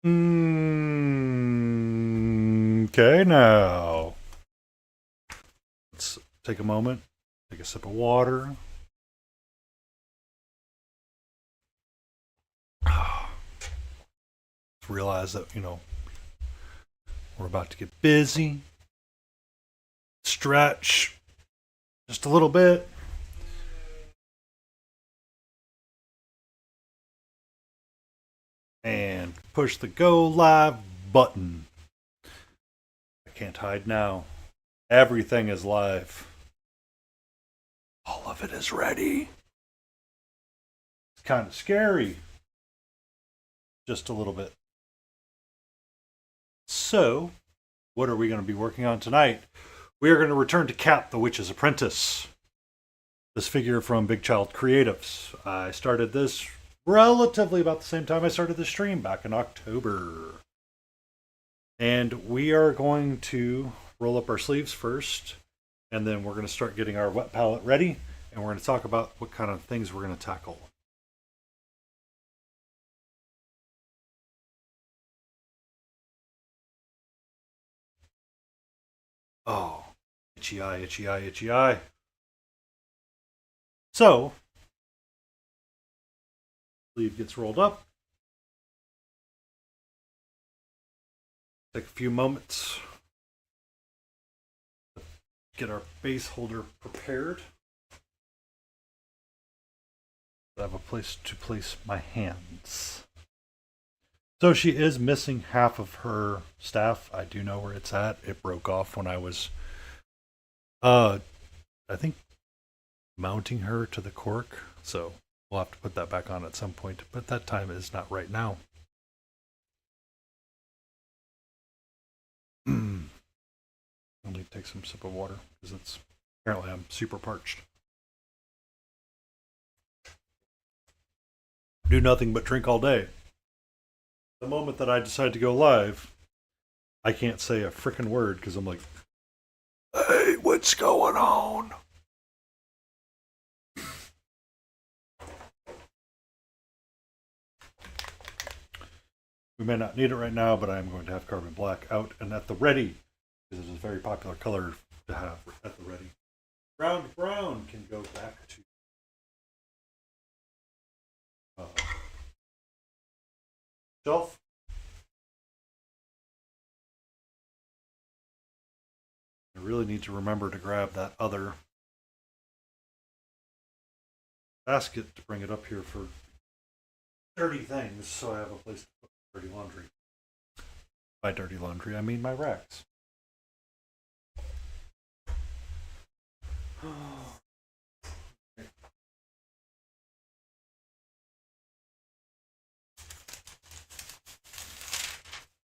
Okay, now let's take a moment, take a sip of water. Realize that, we're about to get busy. Stretch just a little bit. And push the go live button. I can't hide now. Everything is live. All of it is ready. It's kind of scary. Just a little bit. So, what are we going to be working on tonight? We are going to return to Cat, the Witch's Apprentice. This figure from Big Child Creatives. I started this relatively about the same time I started the stream back in October. And we are going to roll up our sleeves first, and then we're going to start getting our wet palette ready, and we're going to talk about what kind of things we're going to tackle. Oh, itchy eye, itchy eye, itchy eye. So, sleeve gets rolled up. Take a few moments to get our base holder prepared. I have a place to place my hands. So she is missing half of her staff. I do know where it's at. It broke off when I was, I think, mounting her to the cork. So we'll have to put that back on at some point. But that time is not right now. I need to take some sip of water because it's apparently I'm super parched. Do nothing but drink all day. The moment that I decide to go live, I can't say a freaking word because I'm like, hey, what's going on? We may not need it right now, but I'm going to have carbon black out and at the ready because it is a very popular color to have at the ready. Round brown can go back to shelf. I really need to remember to grab that other basket to bring it up here for dirty things so I have a place to put dirty laundry. By dirty laundry, I mean my racks.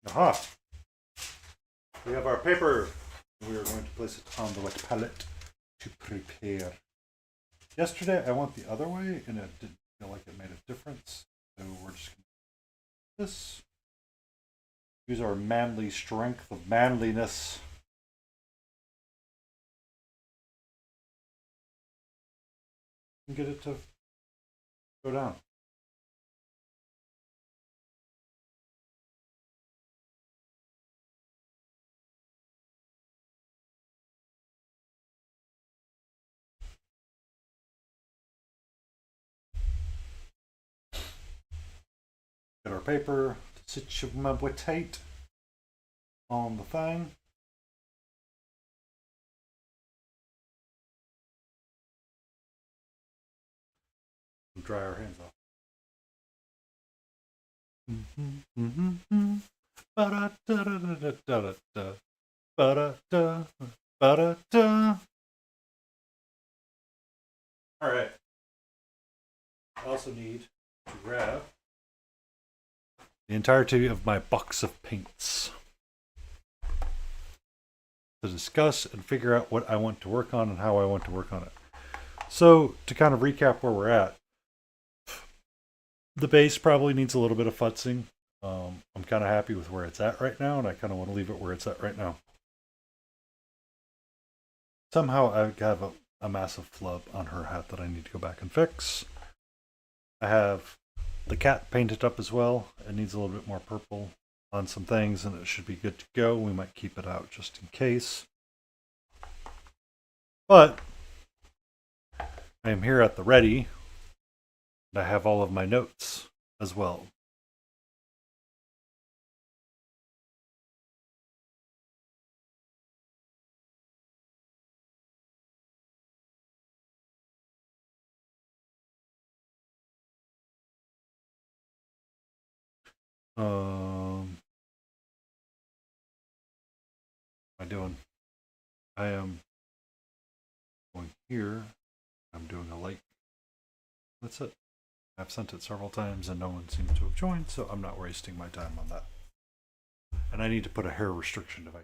Aha! We have our paper. We are going to place it on the wet palette to prepare. Yesterday I went the other way and it didn't feel like it made a difference. So we're just going to do this. Use our manly strength of manliness. And get it to go down. Get our paper to situate on the thing. And dry our hands off. All right. I also need to grab the entirety of my box of paints to discuss and figure out what I want to work on and how I want to work on it. So, to kind of recap where we're at, the base probably needs a little bit of futzing. I'm kind of happy with where it's at right now, and I kind of want to leave it where it's at right now. Somehow I have a massive flub on her hat that I need to go back and fix. I have the cat painted up as well. It needs a little bit more purple. on some things and it should be good to go. We might keep it out just in case. But I am here at the ready, and I have all of my notes as well. What am I doing? I am going here. I'm doing a like. That's it. I've sent it several times and no one seems to have joined, so I'm not wasting my time on that. And I need to put a hair restriction device.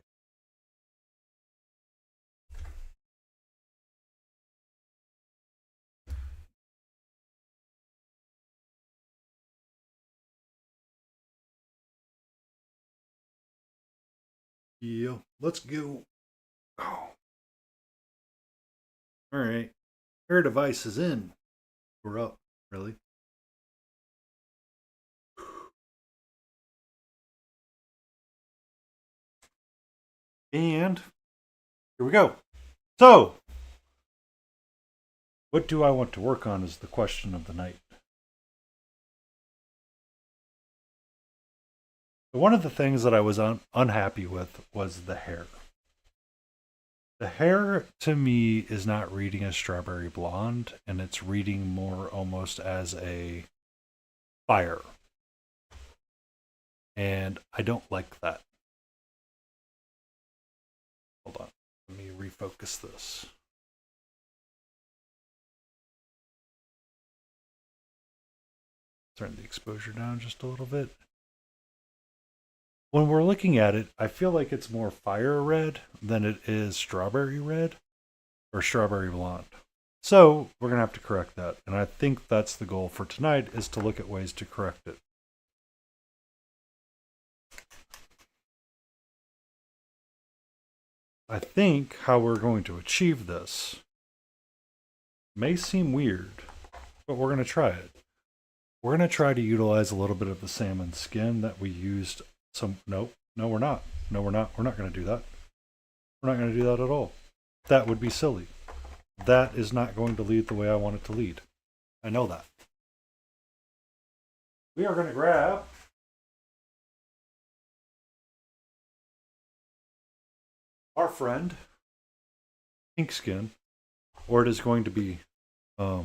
Yeah, let's go. Oh. All right. Hair device is in. We're up, really. And here we go. So, what do I want to work on is the question of the night. One of the things that I was unhappy with was the hair. The hair, to me, is not reading as strawberry blonde, and it's reading more almost as a fire. And I don't like that. Hold on. Let me refocus this. Turn the exposure down just a little bit. When we're looking at it, I feel like it's more fire red than it is strawberry red or strawberry blonde. So we're going to have to correct that. And I think that's the goal for tonight, is to look at ways to correct it. I think how we're going to achieve this may seem weird, but we're going to try it. We're going to try to utilize a little bit of the salmon skin that we used. No, we're not. No, we're not. We're not going to do that. We're not going to do that at all. That would be silly. That is not going to lead the way I want it to lead. I know that. We are going to grab our friend Pink Skin, or it is going to be our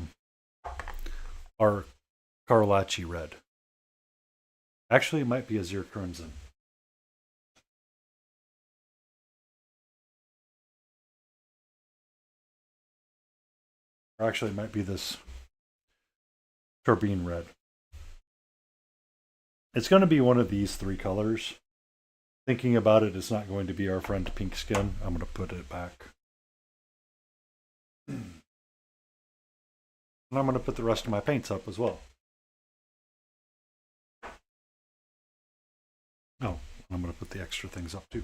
Carlacci Red. Actually, it might be Azure Crimson. Or actually, it might be this Turbine Red. It's going to be one of these three colors. Thinking about it, it's not going to be our friend Pink Skin. I'm going to put it back. And I'm going to put the rest of my paints up as well. Oh, I'm going to put the extra things up too.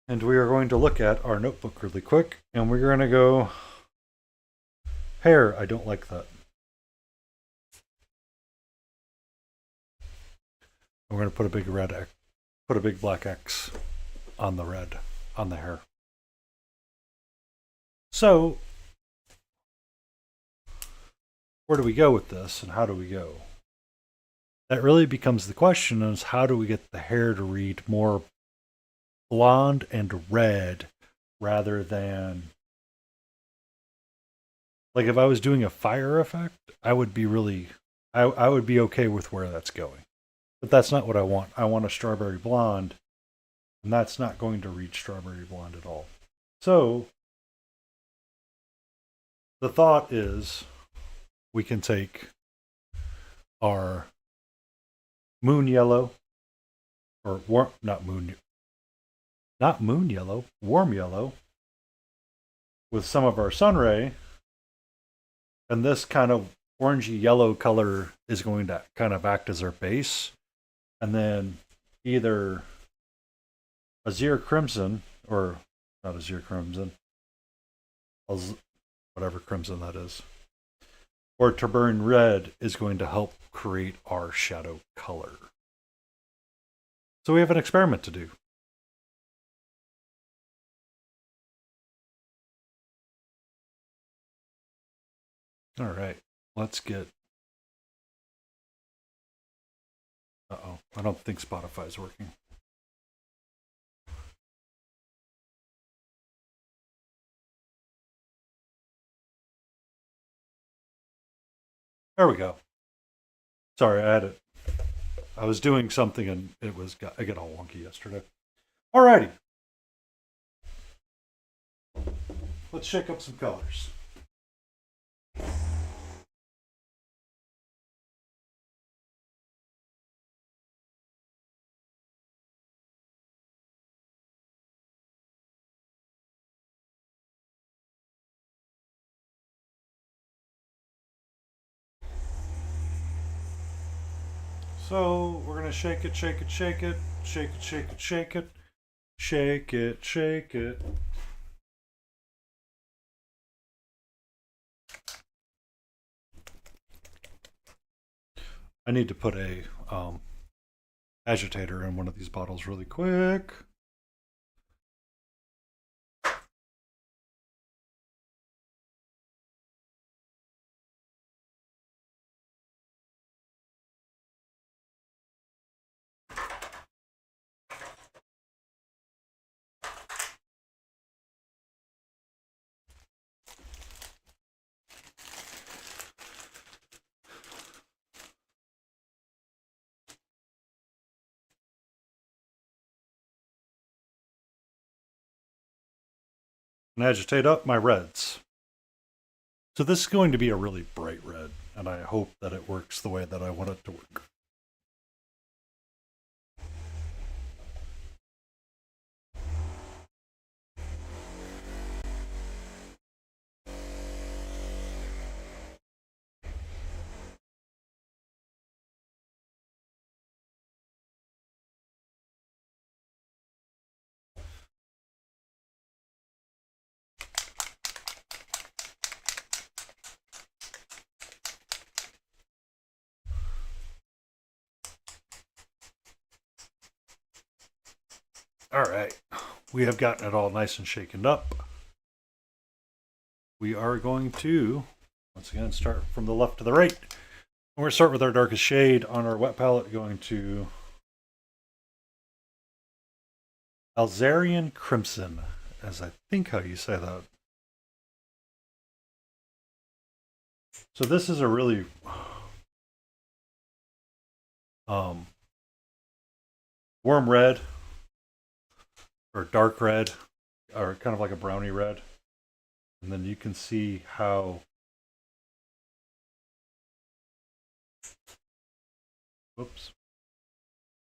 And we are going to look at our notebook really quick, and we're going to go, hair, I don't like that. We're going to put a big red X, put a big black X on the red, on the hair. So, where do we go with this, and how do we go? That really becomes the question, is how do we get the hair to read more blonde and red rather than, like, if I was doing a fire effect, I would be really, I would be okay with where that's going. But that's not what I want. I want a strawberry blonde, and that's not going to read strawberry blonde at all. So the thought is we can take our moon yellow, or warm yellow, with some of our sunray, and this kind of orangey yellow color is going to kind of act as our base, and then either Azure Crimson, or not Azure Crimson, whatever crimson that is, or to burn red is going to help create our shadow color. So we have an experiment to do. All right, let's get... Uh-oh, I don't think Spotify's working. There we go. Sorry, I was doing something and I got all wonky yesterday. Alrighty. Let's shake up some colors. So we're gonna shake it, shake it, shake it, shake it, shake it, shake it, shake it, shake it. I need to put a agitator in one of these bottles really quick. And agitate up my reds. So this is going to be a really bright red, and I hope that it works the way that I want it to work. All right, we have gotten it all nice and shaken up. We are going to, once again, start from the left to the right. We're going to start with our darkest shade on our wet palette, going to Alzarian Crimson, as I think how you say that. So this is a really warm red, or dark red, or kind of like a brownie red. And then you can see how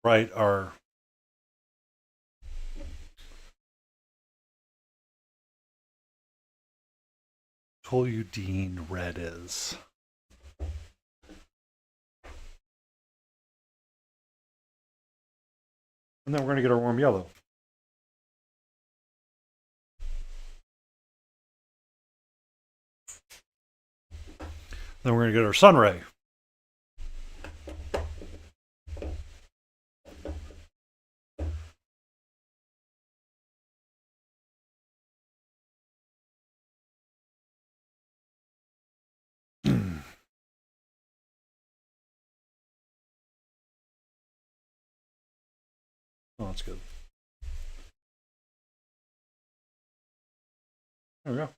bright our toluidine red is. And then we're going to get our warm yellow. Then we're going to get our sunray. Oh, that's good. There we go.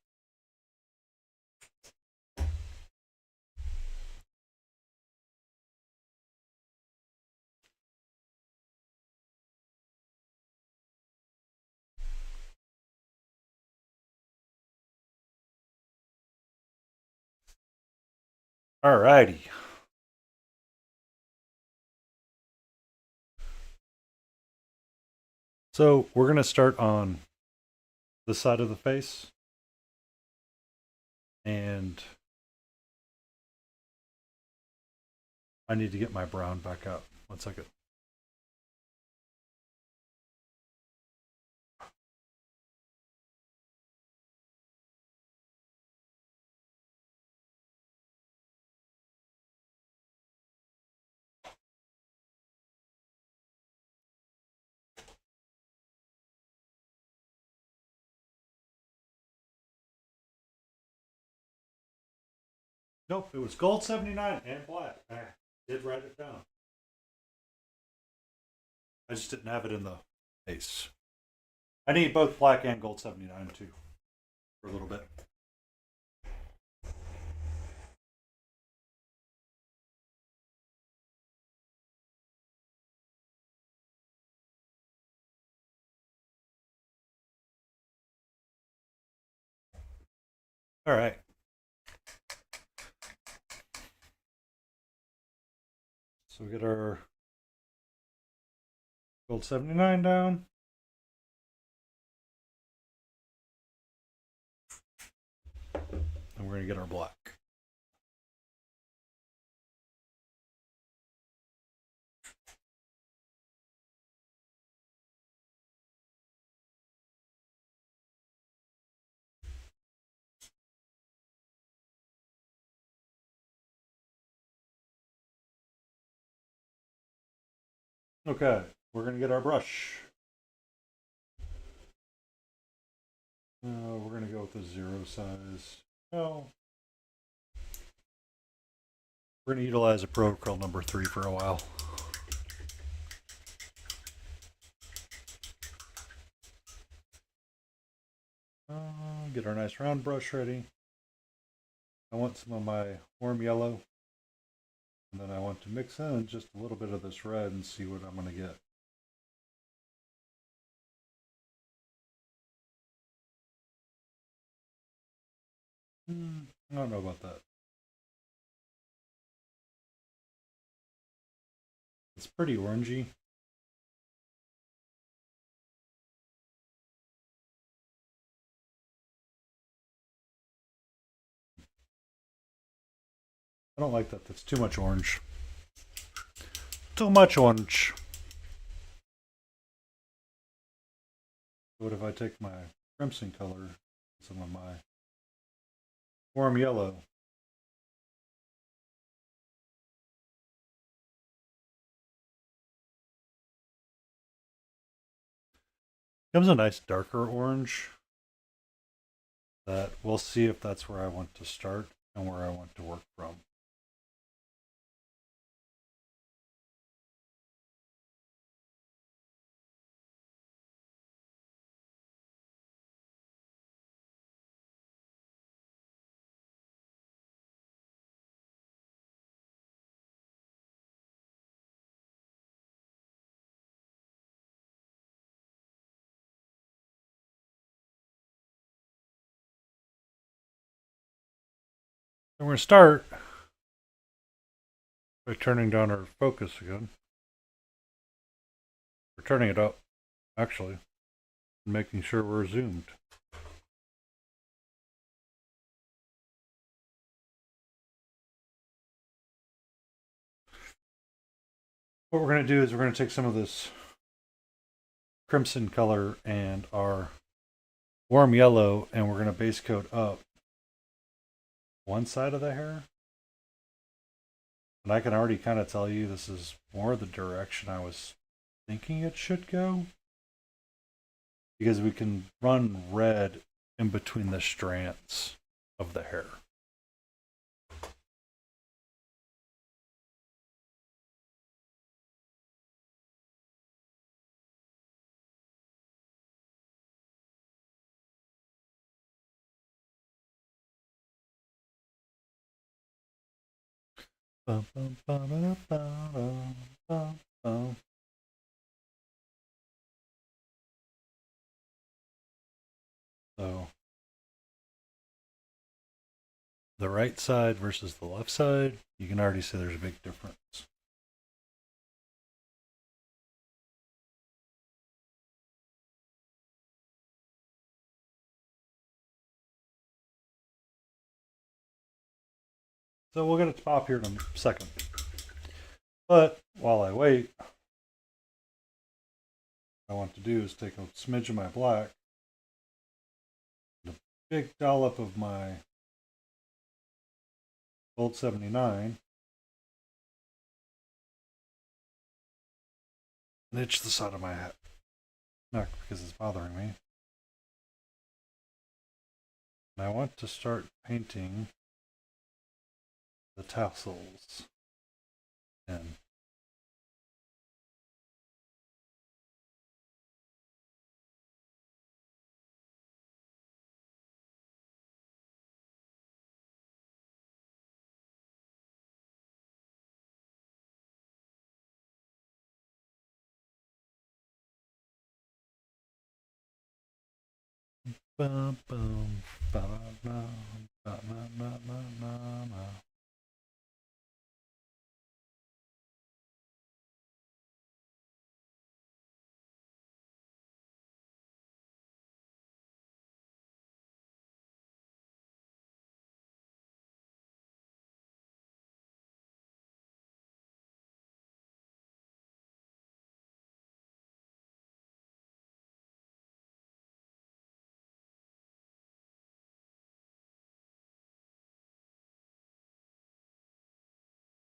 Alrighty. So we're going to start on this side of the face. And I need to get my brown back up. 1 second. Nope, it was gold 79 and black. I did write it down. I just didn't have it in the base. I need both black and gold 79 too, for a little bit. All right. So we get our gold 79 down. And we're going to get our black. Okay, we're going to get our brush. We're going to go with the 0 size. No. We're going to utilize a protocol number 3 for a while. Get our nice round brush ready. I want some of my warm yellow. And then I want to mix in just a little bit of this red and see what I'm going to get. I don't know about that. It's pretty orangey. I don't like that. That's too much orange. Too much orange. What if I take my crimson color, some of my warm yellow? Comes a nice darker orange. That we'll see if that's where I want to start and where I want to work from. And we're going to start by turning down our focus again. We're turning it up, actually, and making sure we're zoomed. What we're going to do is we're going to take some of this crimson color and our warm yellow, and we're going to base coat up one side of the hair. And I can already kind of tell you this is more the direction I was thinking it should go, because we can run red in between the strands of the hair. Bum, bum, bum, bum, bum, bum. So the right side versus the left side, you can already see there's a big difference. So we'll get it to pop here in a second. But while I wait, what I want to do is take a smidge of my black, a big dollop of my gold 79, and itch the side of my neck because it's bothering me. And I want to start painting the tassels. And bum, bum, ba, ba, ba, ba, ba, ba, ba, ba.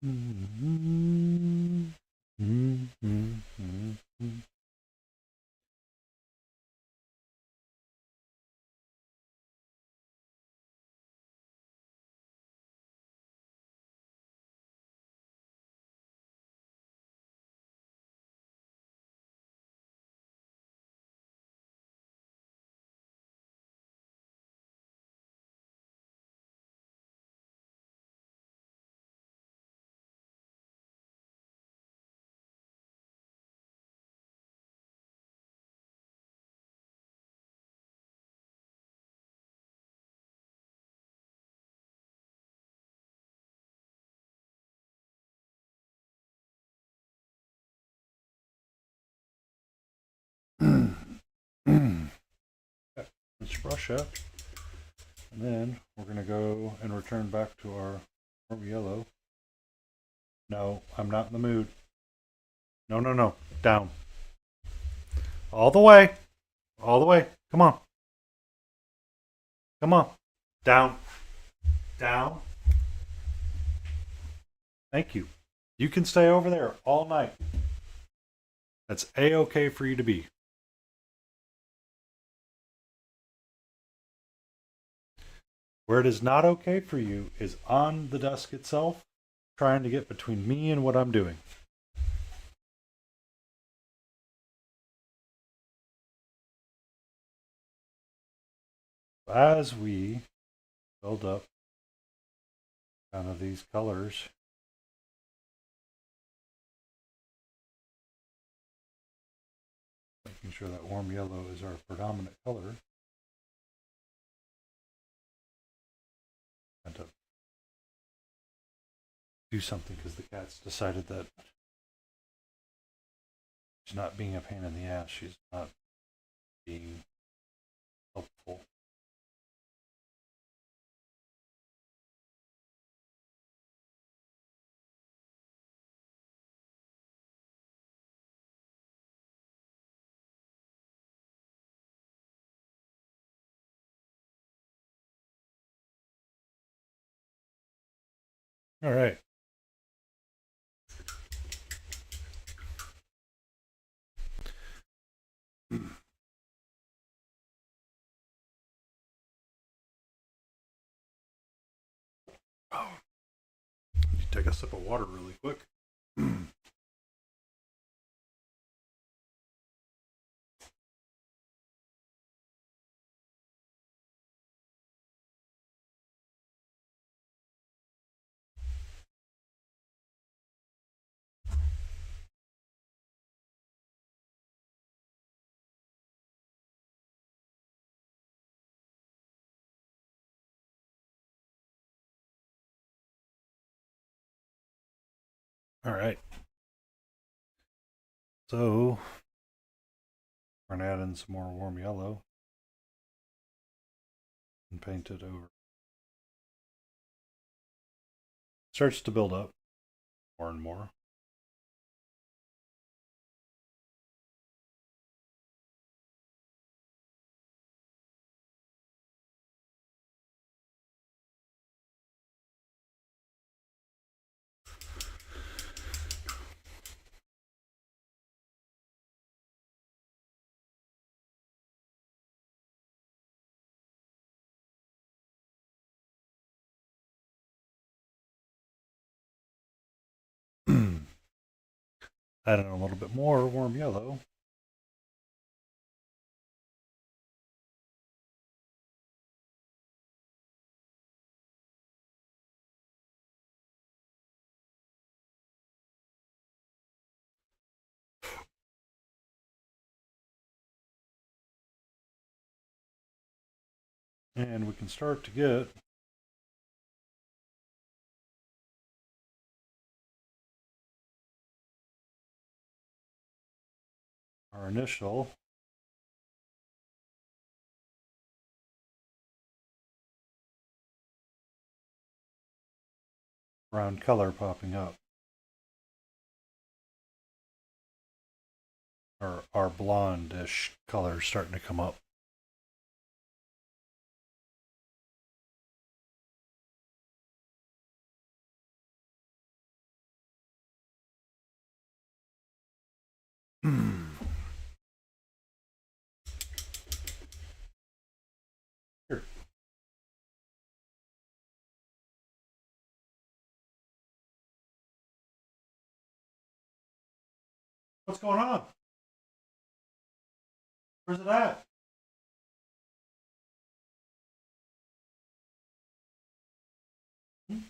Mm-hmm. Mm-hmm. Mm-hmm. Let's brush up, and then we're going to go and return back to our warm yellow. No, I'm not in the mood. No, no, no. Down. All the way. All the way. Come on. Come on. Down. Down. Thank you. You can stay over there all night. That's A-OK for you to be. Where it is not okay for you is on the desk itself, trying to get between me and what I'm doing. As we build up kind of these colors, making sure that warm yellow is our predominant color. And to do something because the cat's decided that she's not being a pain in the ass. She's not being helpful. All right. Oh, you take a sip of water really quick. All right. So we're going to add in some more warm yellow and paint it over. Starts to build up more and more. Add in a little bit more warm yellow. And we can start to get our initial brown color popping up. Or our blonde-ish color starting to come up. Here. What's going on? Where's it at? Can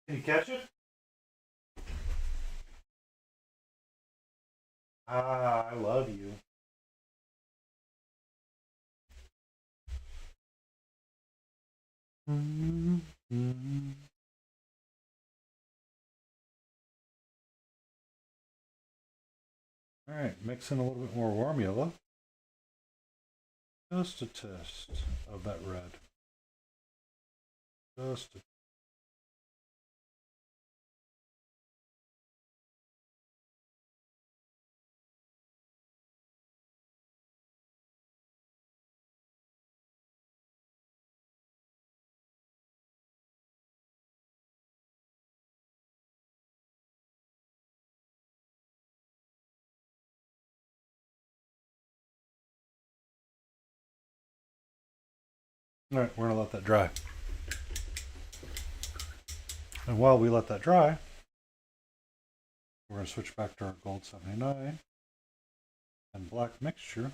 you catch it? Ah, I love you. All right, mix in a little bit more warm yellow. Just a test of that red. Just a All right, we're going to let that dry. And while we let that dry, we're going to switch back to our gold 79 and black mixture.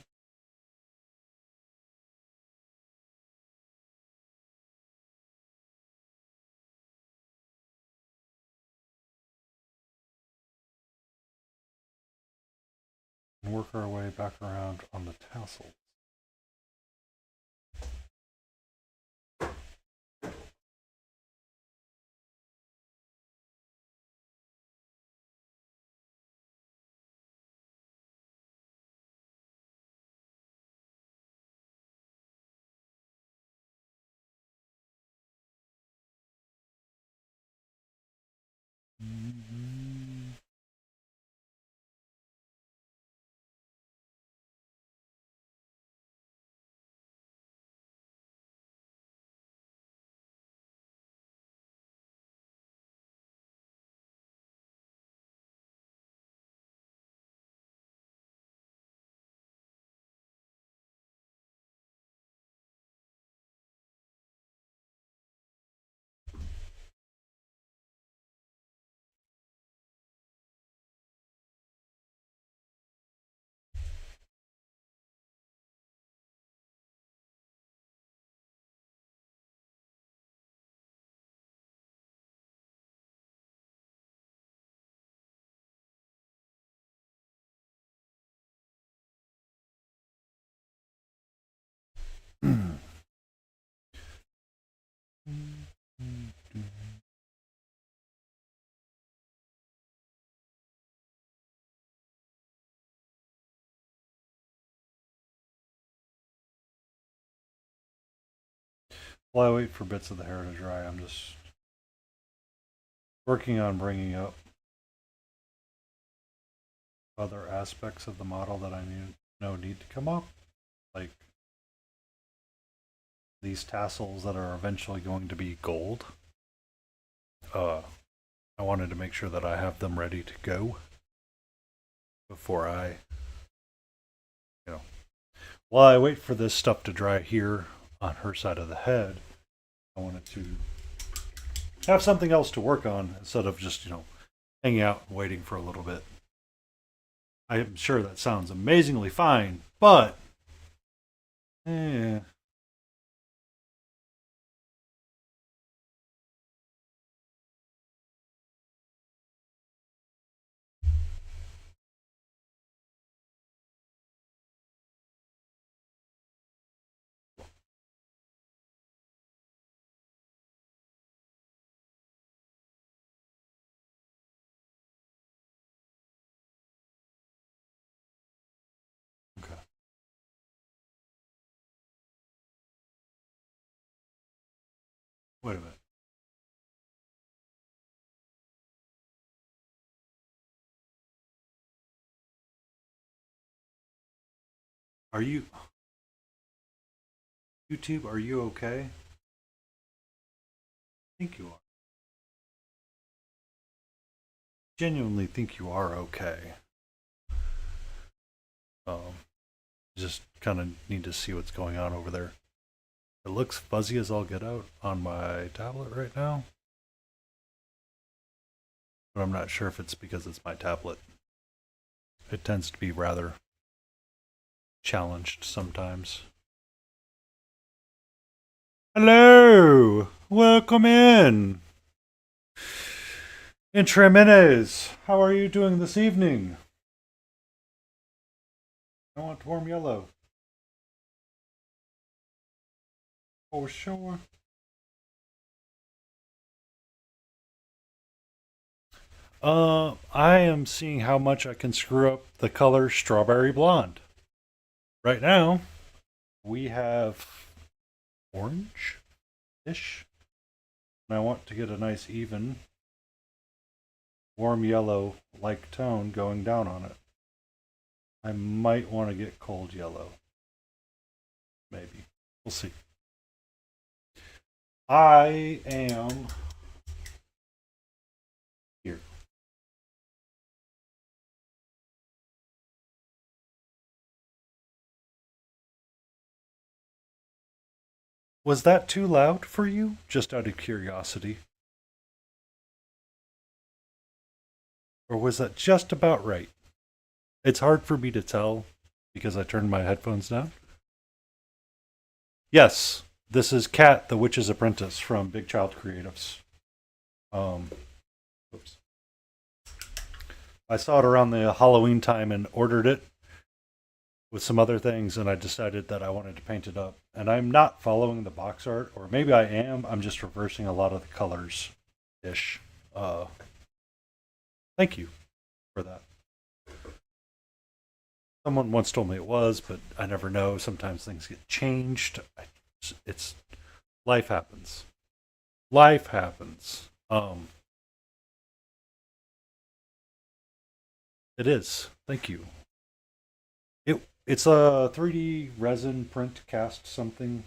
And work our way back around on the tassels. While I wait for bits of the hair to dry, I'm just working on bringing up other aspects of the model that I need to come up, like these tassels that are eventually going to be gold. I wanted to make sure that I have them ready to go before I, while I wait for this stuff to dry here on her side of the head, I wanted to have something else to work on instead of just, hanging out and waiting for a little bit. I'm sure that sounds amazingly fine, but eh. Okay. Wait a minute. Are you YouTube? Are you okay? I think you are. Genuinely think you are okay. Um, just kind of need to see what's going on over there. It looks fuzzy as all get out on my tablet right now, but I'm not sure if it's because it's my tablet. It tends to be rather challenged sometimes. Hello! Welcome in! Intraminez, how are you doing this evening? I want warm yellow. For sure. I am seeing how much I can screw up the color strawberry blonde. Right now, we have orange-ish. And I want to get a nice even warm yellow like tone going down on it. I might want to get cold yellow. Maybe. We'll see. I am here. Was that too loud for you? Just out of curiosity. Or was that just about right? It's hard for me to tell because I turned my headphones down. Yes, this is Kat, the Witch's Apprentice from Big Child Creatives. Um, oops. I saw it around the Halloween time and ordered it with some other things, and I decided that I wanted to paint it up. And I'm not following the box art, or maybe I am. I'm just reversing a lot of the colors ish. Thank you for that. Someone once told me it was, but I never know. Sometimes things get changed. It's life happens. Life happens. It is. Thank you. It's a 3D resin print cast something.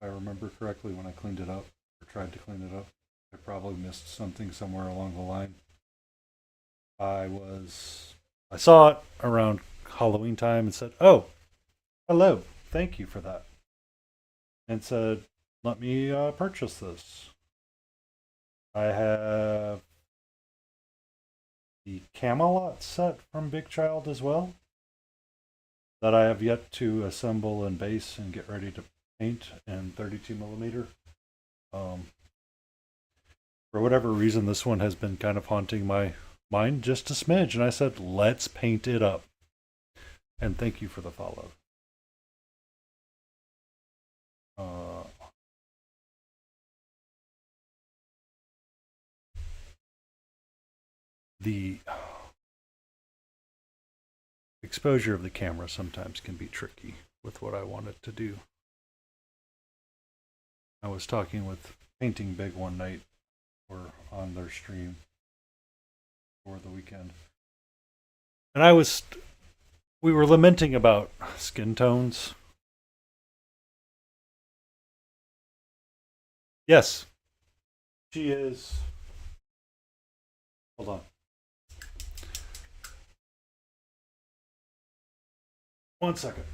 If I remember correctly when I cleaned it up or tried to clean it up. I probably missed something somewhere along the line. I saw it around Halloween time and said, "Oh, hello, thank you for that," and said, "Let me purchase this." I have the Camelot set from Big Child as well that I have yet to assemble and base and get ready to paint in 32 millimeter. Um, for whatever reason, this one has been kind of haunting my mind just a smidge, and I said, "Let's paint it up." And thank you for the follow. Uh, the exposure of the camera sometimes can be tricky with what I want it to do. I was talking with Painting Big one night or on their stream for the weekend. And we were lamenting about skin tones. Yes, she is. Hold on. One second.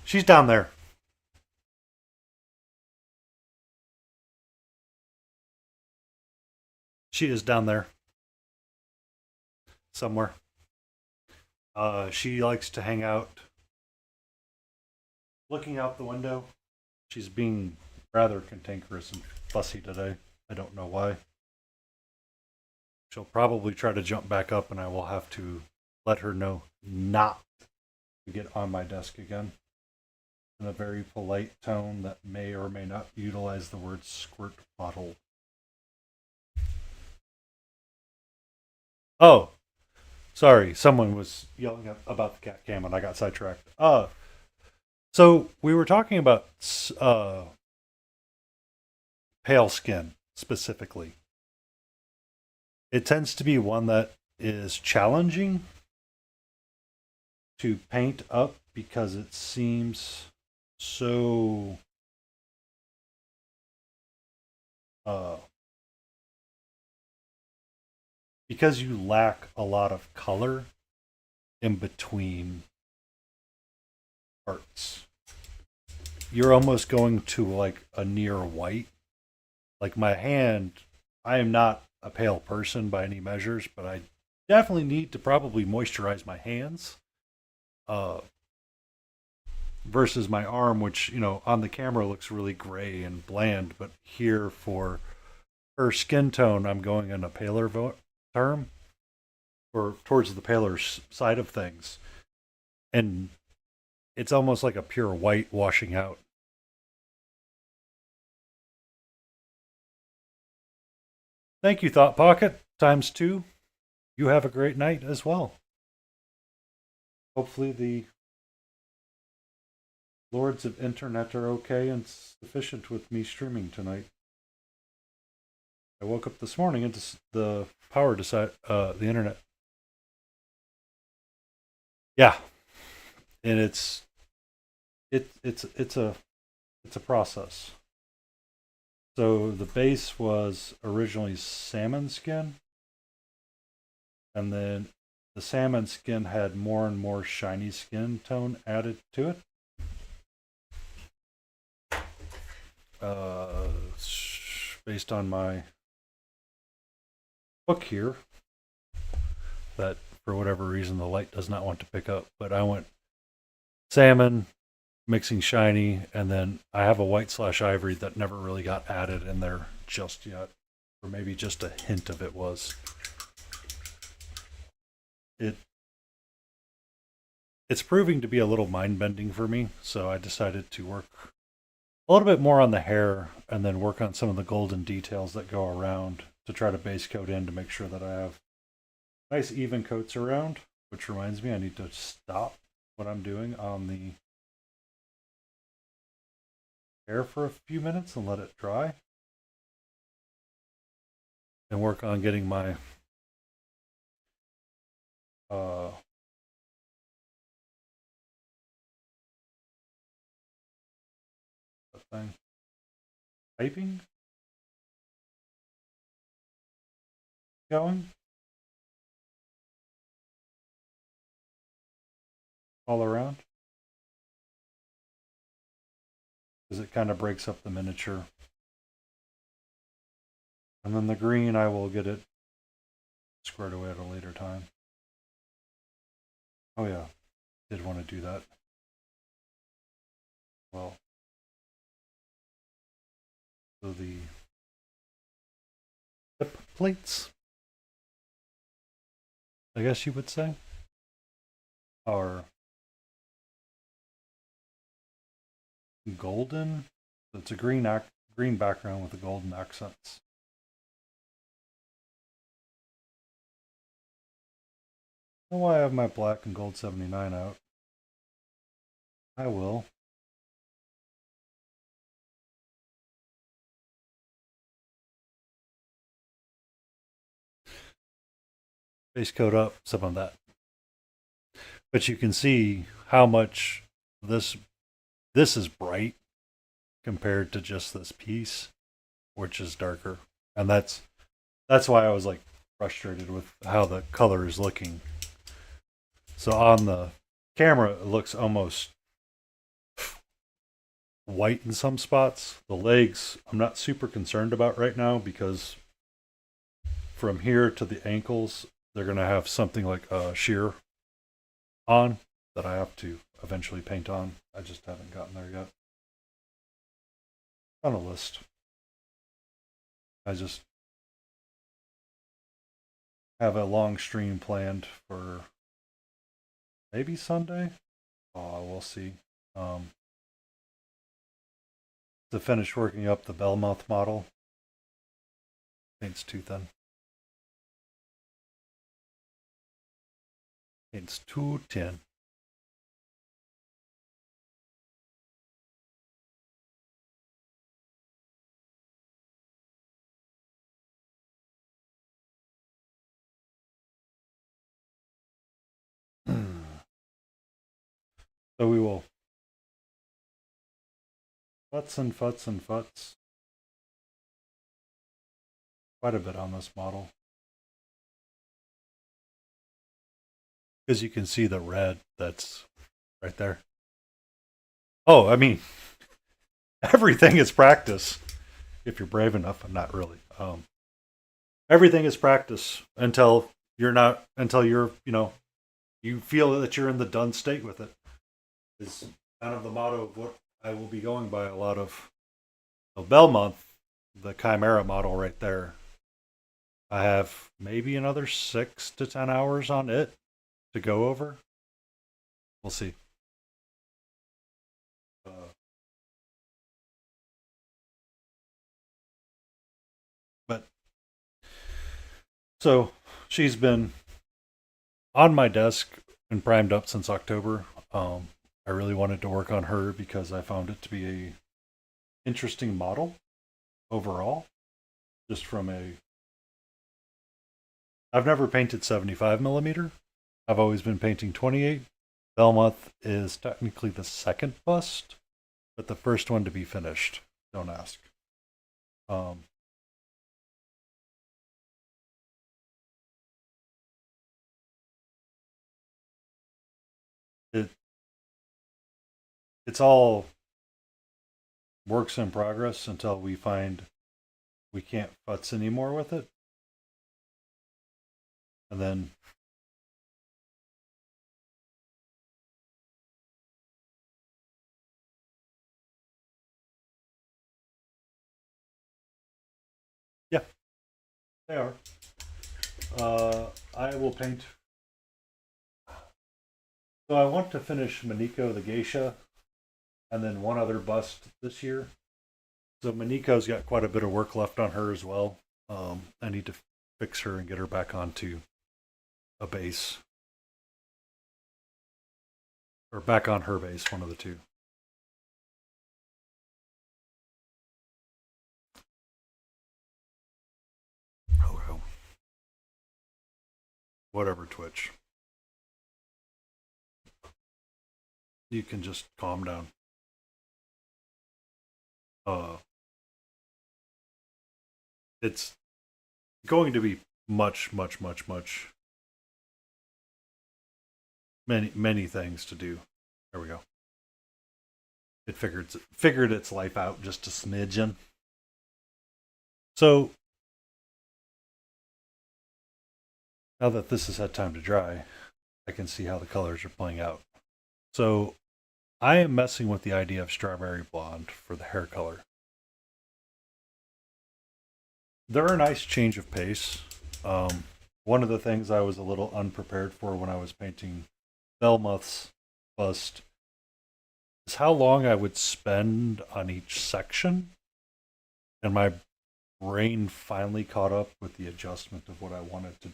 She's down there. She is down there somewhere. She likes to hang out looking out the window. She's being rather cantankerous and fussy today. I don't know why. She'll probably try to jump back up, and I will have to let her know not to get on my desk again in a very polite tone that may or may not utilize the word squirt bottle. Oh, sorry. Someone was yelling about the cat cam, and I got sidetracked. So we were talking about pale skin specifically. It tends to be one that is challenging to paint up because it seems so because you lack a lot of color in between parts. You're almost going to like a near white. Like my hand, I am not a pale person by any measures, but I definitely need to probably moisturize my hands. Versus my arm, which, on the camera looks really gray and bland, but here for her skin tone, I'm going in a paler term, or towards the paler side of things. And it's almost like a pure white washing out. Thank you, Thought Pocket, ×2. You have a great night as well. Hopefully the lords of internet are okay and sufficient with me streaming tonight. I woke up this morning and the power the internet. Yeah, and it's a process. So the base was originally salmon skin, and then the salmon skin had more and more shiny skin tone added to it. Based on my book here, that for whatever reason the light does not want to pick up, but I went salmon, mixing shiny, and then I have a white/ivory that never really got added in there just yet, or maybe just a hint of it was. It's proving to be a little mind-bending for me, so I decided to work a little bit more on the hair and then work on some of the golden details that go around to try to base coat in to make sure that I have nice even coats around, which reminds me I need to stop what I'm doing on the hair for a few minutes and let it dry and work on getting my thing piping going all around, because it kind of breaks up the miniature. And then the green, I will get it squared away at a later time. Oh yeah, did want to do that. Well, so the tip plates, I guess you would say, are golden. It's a green background with the golden accents. I don't know why I have my black and gold 79 out. I will. Base coat up some of that. But you can see how much this is bright compared to just this piece, which is darker. And that's why I was like frustrated with how the color is looking. So on the camera, it looks almost white in some spots. The legs, I'm not super concerned about right now because from here to the ankles, they're going to have something like a sheer on that I have to eventually paint on. I just haven't gotten there yet. On a list. I just have a long stream planned for maybe Sunday. Oh, we'll see. To finish working up the Belmonth model. Paint's too thin. Paint's too thin. So we will futz and futz and futz quite a bit on this model. Because you can see the red that's right there. Oh, I mean, everything is practice. If you're brave enough, I'm not really. Everything is practice until you're, you feel that you're in the done state with it. Is kind of the motto of what I will be going by a lot of. So Belmonth, the Chimera model right there. I have maybe another 6 to 10 hours on it to go over. We'll see. But so she's been on my desk and primed up since October. I really wanted to work on her because I found it to be a interesting model overall. Just from a, I've never painted 75 millimeter. I've always been painting 28. Belmonth is technically the second bust, but the first one to be finished. Don't ask. It it's all works in progress until we find we can't futz anymore with it, and then yeah, they are. I will paint. So I want to finish Maniko the Geisha, and then one other bust this year. So Maniko's got quite a bit of work left on her as well. I need to fix her and get her back onto a base, or back on her base, one of the two. Oh well. Whatever, Twitch. You can just calm down. Uh, it's going to be much, much, much, much, many things to do. There we go. It figured its life out just a smidgen. So now that this has had time to dry, I can see how the colors are playing out. So I am messing with the idea of strawberry blonde for the hair color. They're a nice change of pace. One of the things I was a little unprepared for when I was painting Belmonth's bust is how long I would spend on each section. And my brain finally caught up with the adjustment of what I wanted to do.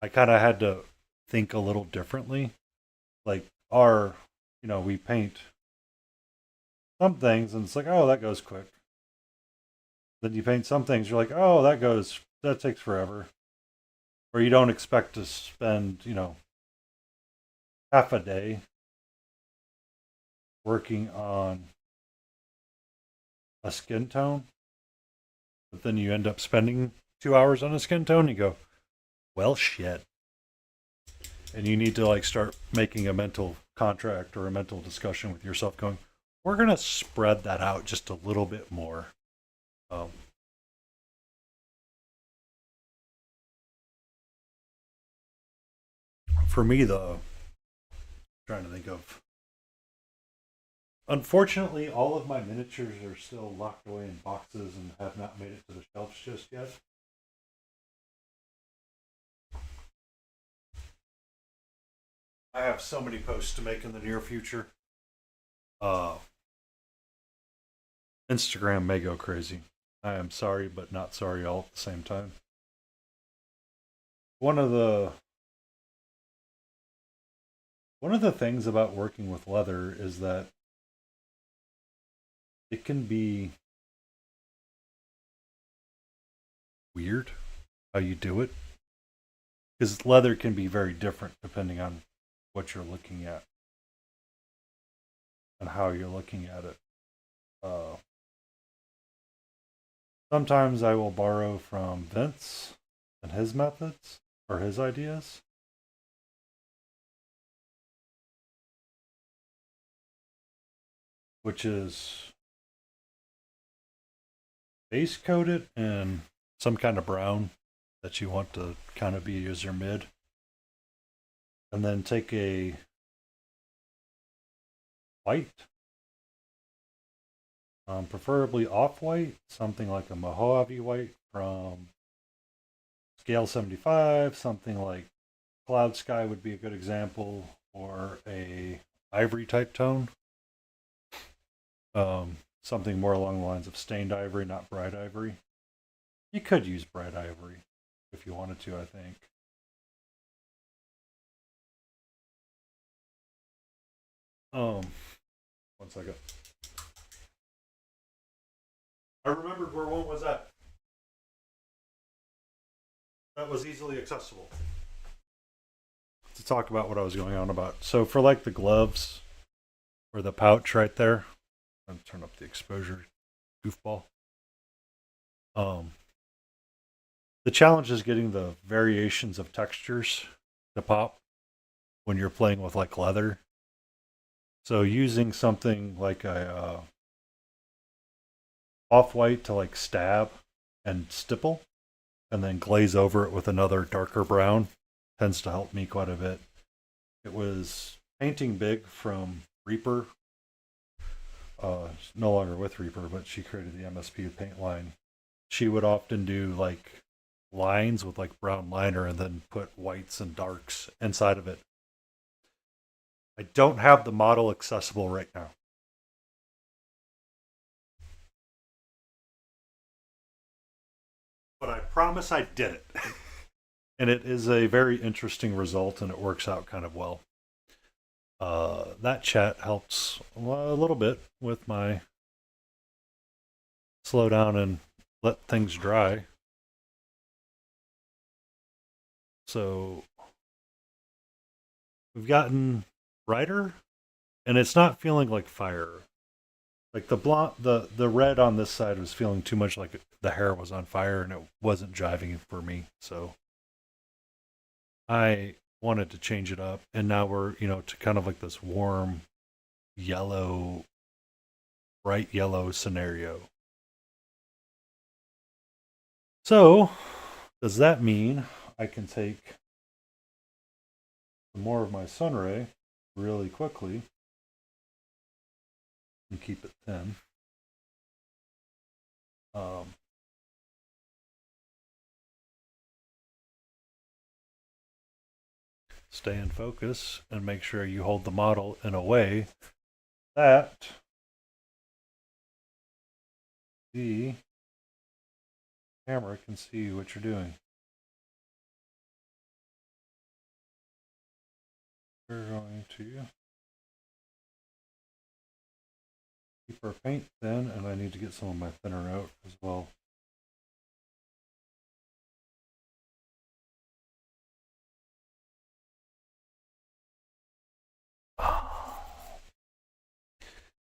I kind of had to think a little differently. Like, we paint some things and it's like, oh, that goes quick. Then you paint some things, you're like, oh, that takes forever. Or you don't expect to spend, half a day working on a skin tone, but then you end up spending 2 hours on a skin tone. You go, well, shit. And you need to like start making a mental contract or a mental discussion with yourself going, we're going to spread that out just a little bit more. Um, for me, the trying to think of. Unfortunately, all of my miniatures are still locked away in boxes and have not made it to the shelves just yet. I have so many posts to make in the near future. Uh, Instagram may go crazy. I am sorry, but not sorry all at the same time. One of the one of the things about working with leather is that it can be weird how you do it because leather can be very different depending on what you're looking at and how you're looking at it. Uh, Sometimes I will borrow from Vince and his methods or his ideas. Which is base coat it in some kind of brown that you want to kind of be as your mid. And then take a white, preferably off-white, something like a Mojave white from scale 75, something like Cloud Sky would be a good example, or a ivory type tone. Something more along the lines of stained ivory, not bright ivory. You could use bright ivory if you wanted to, I think. One second. I remembered where one was at. That was easily accessible. To talk about what I was going on about. So for like the gloves or the pouch right there, I'm gonna turn up the exposure, goofball. Um, the challenge is getting the variations of textures to pop when you're playing with like leather. So using something like a off-white to like stab and stipple, and then glaze over it with another darker brown tends to help me quite a bit. It was Painting Big from Reaper. No longer with Reaper, but she created the MSP paint line. She would often do like lines with like brown liner and then put whites and darks inside of it. I don't have the model accessible right now. But I promise I did it. And it is a very interesting result and it works out kind of well. That chat helps a little bit with my slow down and let things dry. So we've gotten brighter, and it's not feeling like fire. Like the blonde, the red on this side was feeling too much like the hair was on fire, and it wasn't jiving for me. So I wanted to change it up, and now we're to kind of like this warm yellow, bright yellow scenario. So does that mean I can take some more of my sunray really quickly and keep it thin? Um, Stay in focus and make sure you hold the model in a way that the camera can see what you're doing. We're going to keep our paint thin, and I need to get some of my thinner out as well.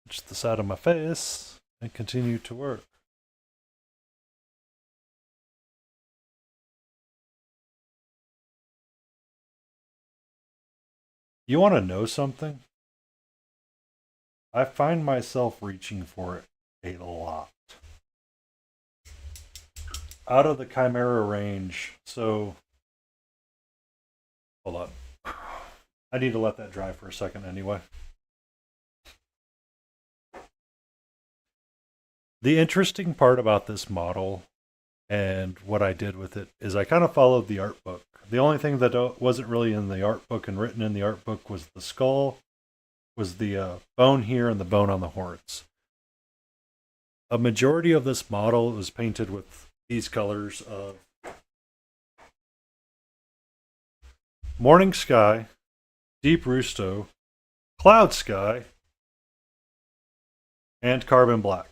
Just the side of my face and continue to work. You want to know something? I find myself reaching for it a lot. Out of the Chimera range, so hold on. I need to let that dry for a second anyway. The interesting part about this model and what I did with it is I kind of followed the art book. The only thing that wasn't really in the art book and written in the art book was the skull, was the bone here and the bone on the horns. A majority of this model was painted with these colors of morning sky, deep rusto, cloud sky, and carbon black.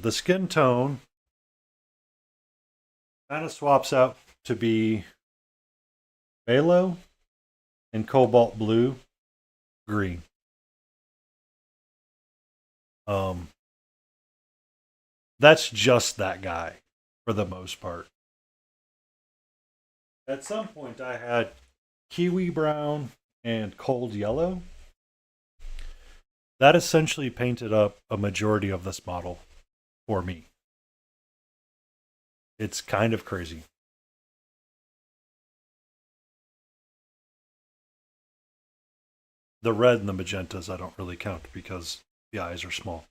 The skin tone kind of swaps out to be phthalo and cobalt blue, green. That's just that guy for the most part. At some point, I had kiwi brown and cold yellow. That essentially painted up a majority of this model for me. It's kind of crazy. The red and the magentas I don't really count because the eyes are small.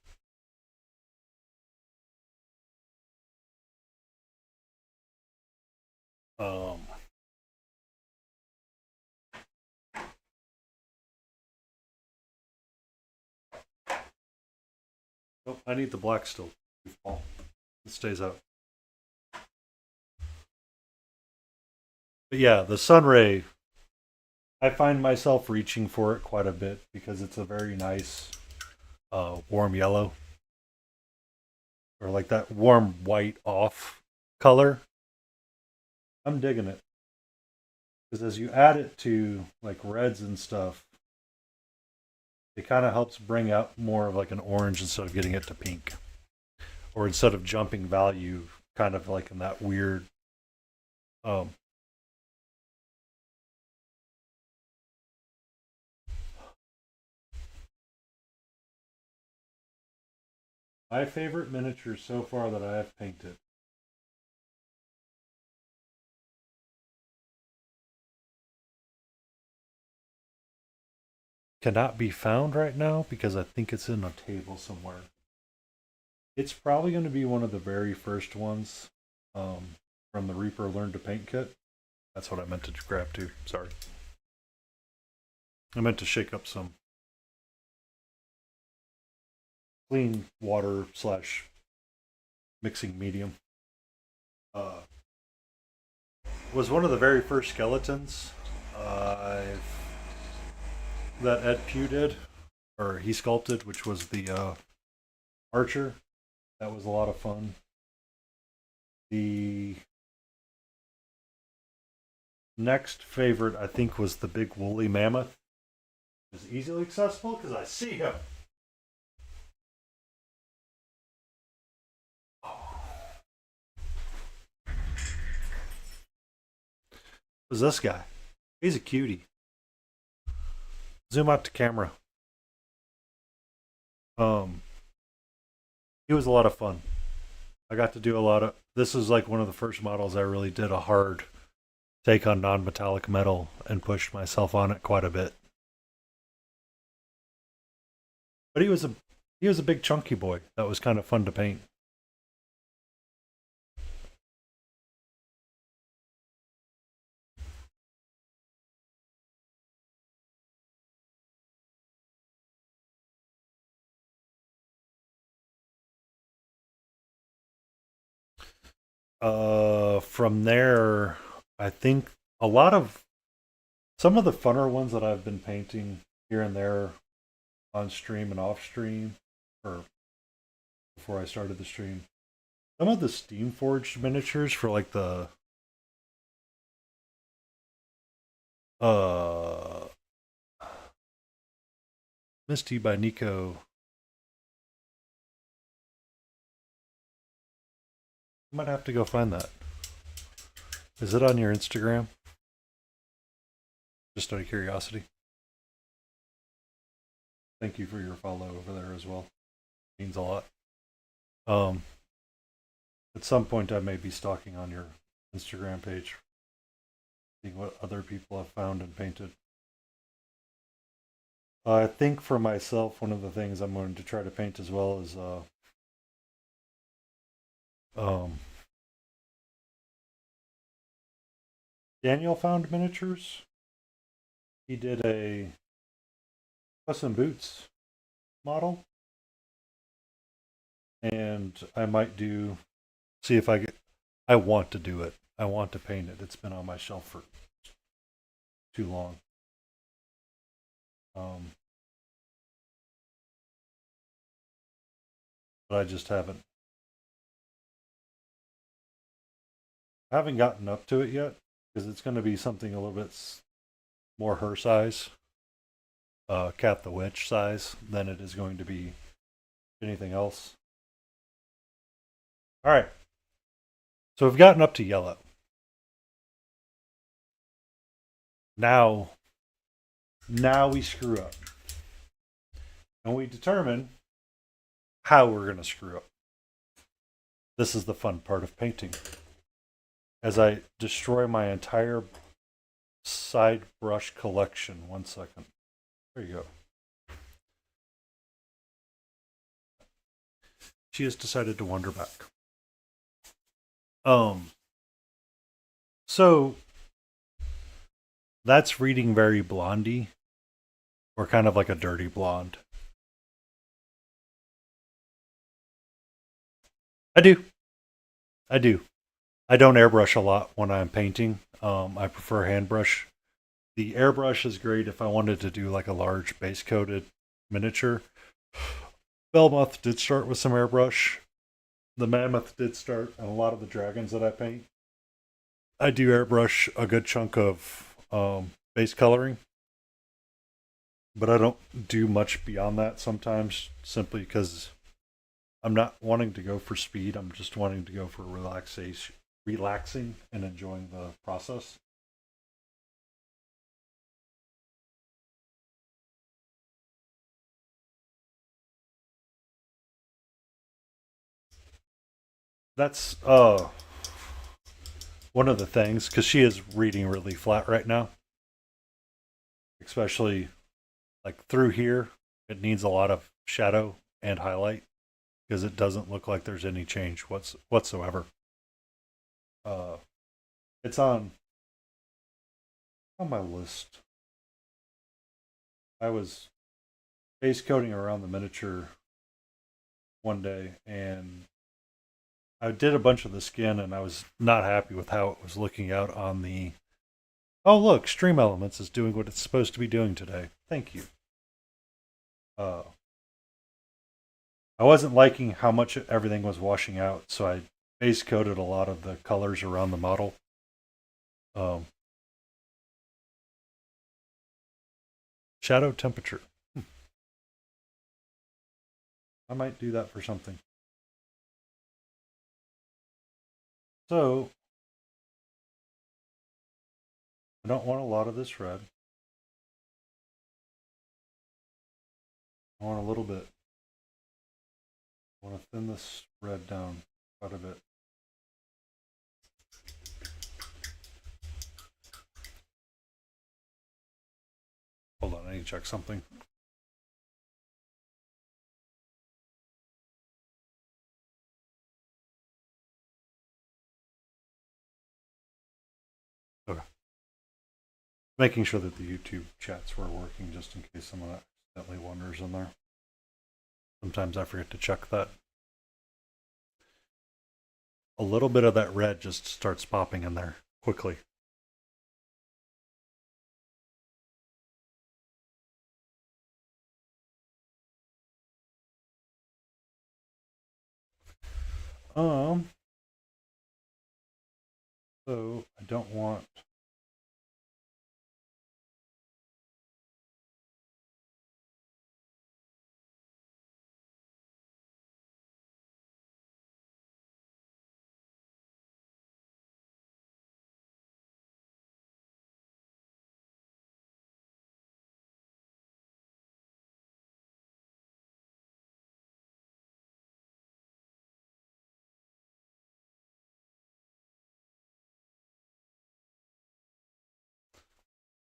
Um, oh, I need the black still. It stays out. But yeah, the sunray, I find myself reaching for it quite a bit because it's a very nice warm yellow. Or like that warm white off color. I'm digging it. Because as you add it to like reds and stuff, it kind of helps bring out more of like an orange instead of getting it to pink. Or instead of jumping value, kind of like in that weird um, my favorite miniature so far that I have painted. Cannot be found right now because I think it's in a table somewhere. It's probably going to be one of the very first ones from the Reaper Learn to Paint kit. That's what I meant to grab too. Sorry. I meant to shake up some clean water slash mixing medium. Was one of the very first skeletons that Ed Pugh did, or he sculpted, which was the archer. That was a lot of fun. The next favorite, I think, was the big woolly mammoth. It was easily accessible because I see him. Who's this guy? He's a cutie. Zoom out to camera. He was a lot of fun. I got to do a lot of. This is like one of the first models I really did a hard take on non-metallic metal and pushed myself on it quite a bit. But he was a big chunky boy. That was kind of fun to paint. From there, I think a lot of some of the funner ones that I've been painting here and there on stream and off stream, or before I started the stream. Some of the steam forged miniatures for like the uh Misty by Nico. I might have to go find that. Is it on your Instagram? Just out of curiosity. Thank you for your follow over there as well. Means a lot. Um, at some point, I may be stalking on your Instagram page, seeing what other people have found and painted. I think for myself, one of the things I'm going to try to paint as well is um, Daniel found miniatures. He did a Puss in Boots model, and I might do see if I get. I want to do it. I want to paint it. It's been on my shelf for too long. Um, but I just haven't. I haven't gotten up to it yet because it's going to be something a little bit more her size, Cat the Witch size, than it is going to be anything else. All right. So we've gotten up to yellow. Now, now we screw up. And we determine how we're going to screw up. This is the fun part of painting. As I destroy my entire side brush collection. 1 second. There you go. She has decided to wander back. So that's reading very blondie, or kind of like a dirty blonde. I do. I do. I don't airbrush a lot when I'm painting. I prefer hand brush. The airbrush is great if I wanted to do like a large base coated miniature. Belmoth did start with some airbrush. The Mammoth did start, and a lot of the dragons that I paint. I do airbrush a good chunk of base coloring, but I don't do much beyond that sometimes simply because I'm not wanting to go for speed. I'm just wanting to go for relaxing and enjoying the process. That's one of the things because she is reading really flat right now, especially like through here. It needs a lot of shadow and highlight because it doesn't look like there's any change whatsoever. Uh, it's on my list. I was base coating around the miniature one day, and I did a bunch of the skin, and I was not happy with how it was looking out on the. Oh look, Stream Elements is doing what it's supposed to be doing today. Thank you. Uh, I wasn't liking how much everything was washing out, so I base coated a lot of the colors around the model. Um, Shadow temperature. I might do that for something. So I don't want a lot of this red. I want a little bit. I want to thin this red down quite a bit. Hold on, I need to check something. Okay. Making sure that the YouTube chats were working just in case someone accidentally wanders in there. Sometimes I forget to check that. A little bit of that red just starts popping in there quickly. Um, so I don't want.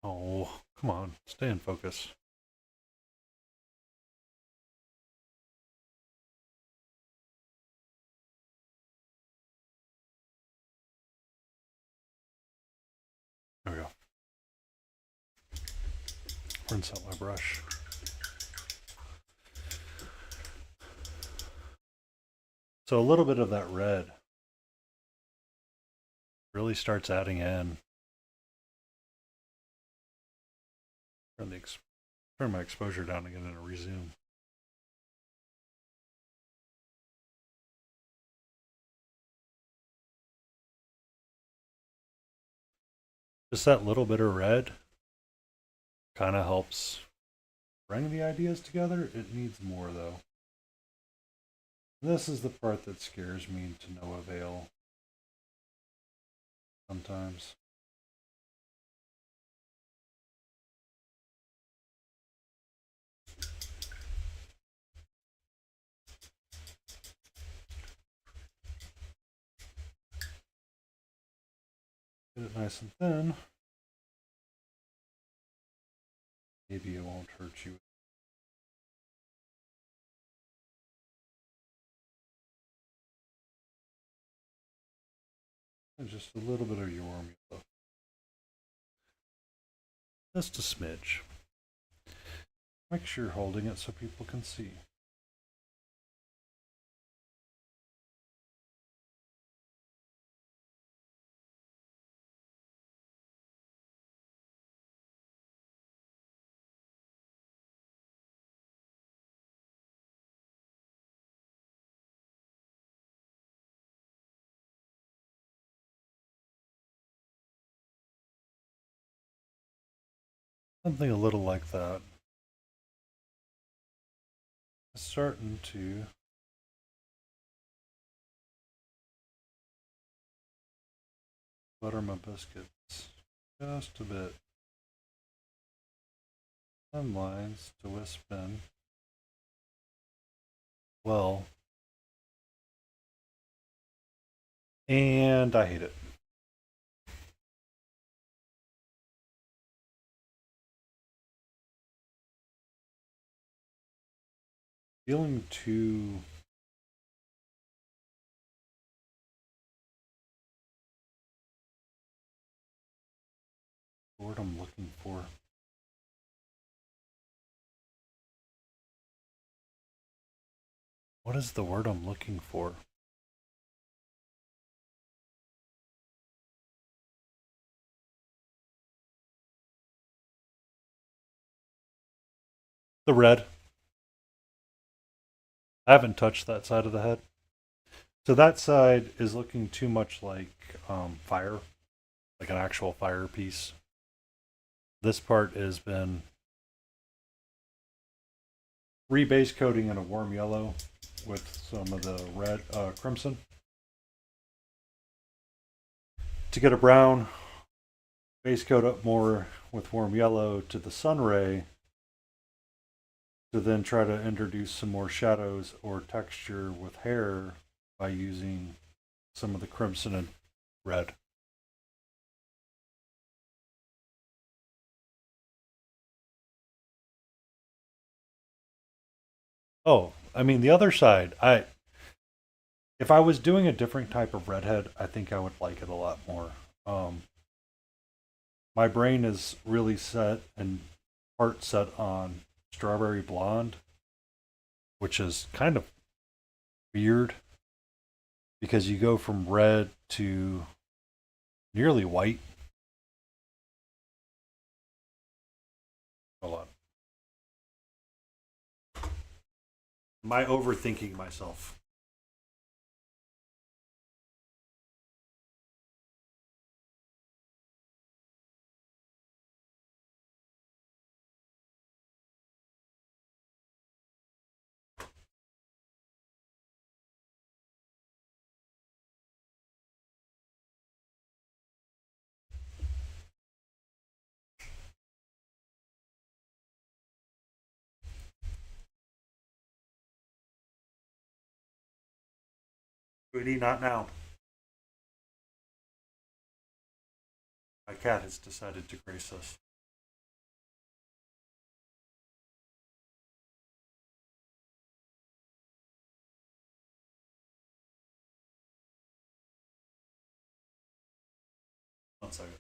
Oh, come on. Stay in focus. There we go. Rinse out my brush. So a little bit of that red really starts adding in. Turn my exposure down again and resume. Just that little bit of red kind of helps bring the ideas together. It needs more though. This is the part that scares me to no avail sometimes. Get it nice and thin. Maybe it won't hurt you. And just a little bit of your warm yellow. Just a smidge. Make sure you're holding it so people can see. Something a little like that. It's starting to butter my biscuits just a bit. Some lines to wisp in. Well, and I hate it. Feeling too word I'm looking for. What is the word I'm looking for? The red. I haven't touched that side of the head. So that side is looking too much like fire, like an actual fire piece. This part has been rebase coating in a warm yellow with some of the red crimson to get a brown. Base coat up more with warm yellow to the sun ray to then try to introduce some more shadows or texture with hair by using some of the crimson and red. Oh, I mean the other side. If I was doing a different type of redhead, I think I would like it a lot more. My brain is really set and heart set on strawberry blonde, which is kind of weird because you go from red to nearly white. A lot. Am I overthinking myself? Sweetie, not now. My cat has decided to grace us. second.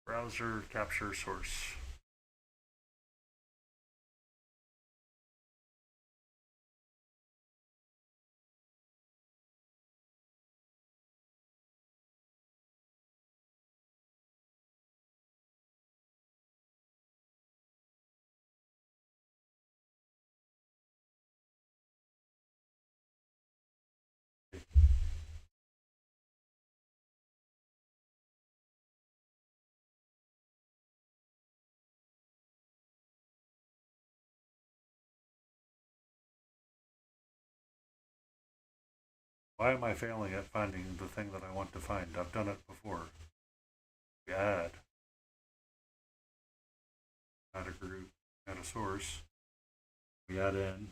Browser capture source. Why am I failing at finding the thing that I want to find? I've done it before. We add a group, add a source. We add in.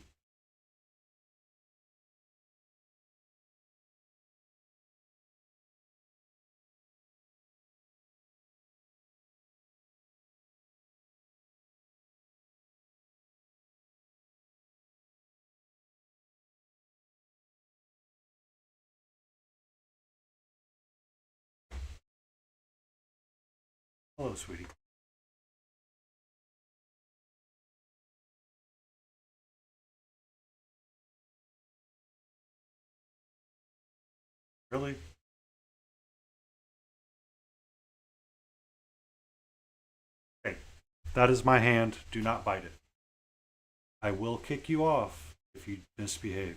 Hello, sweetie. Really? Okay. That is my hand. Do not bite it. I will kick you off if you misbehave.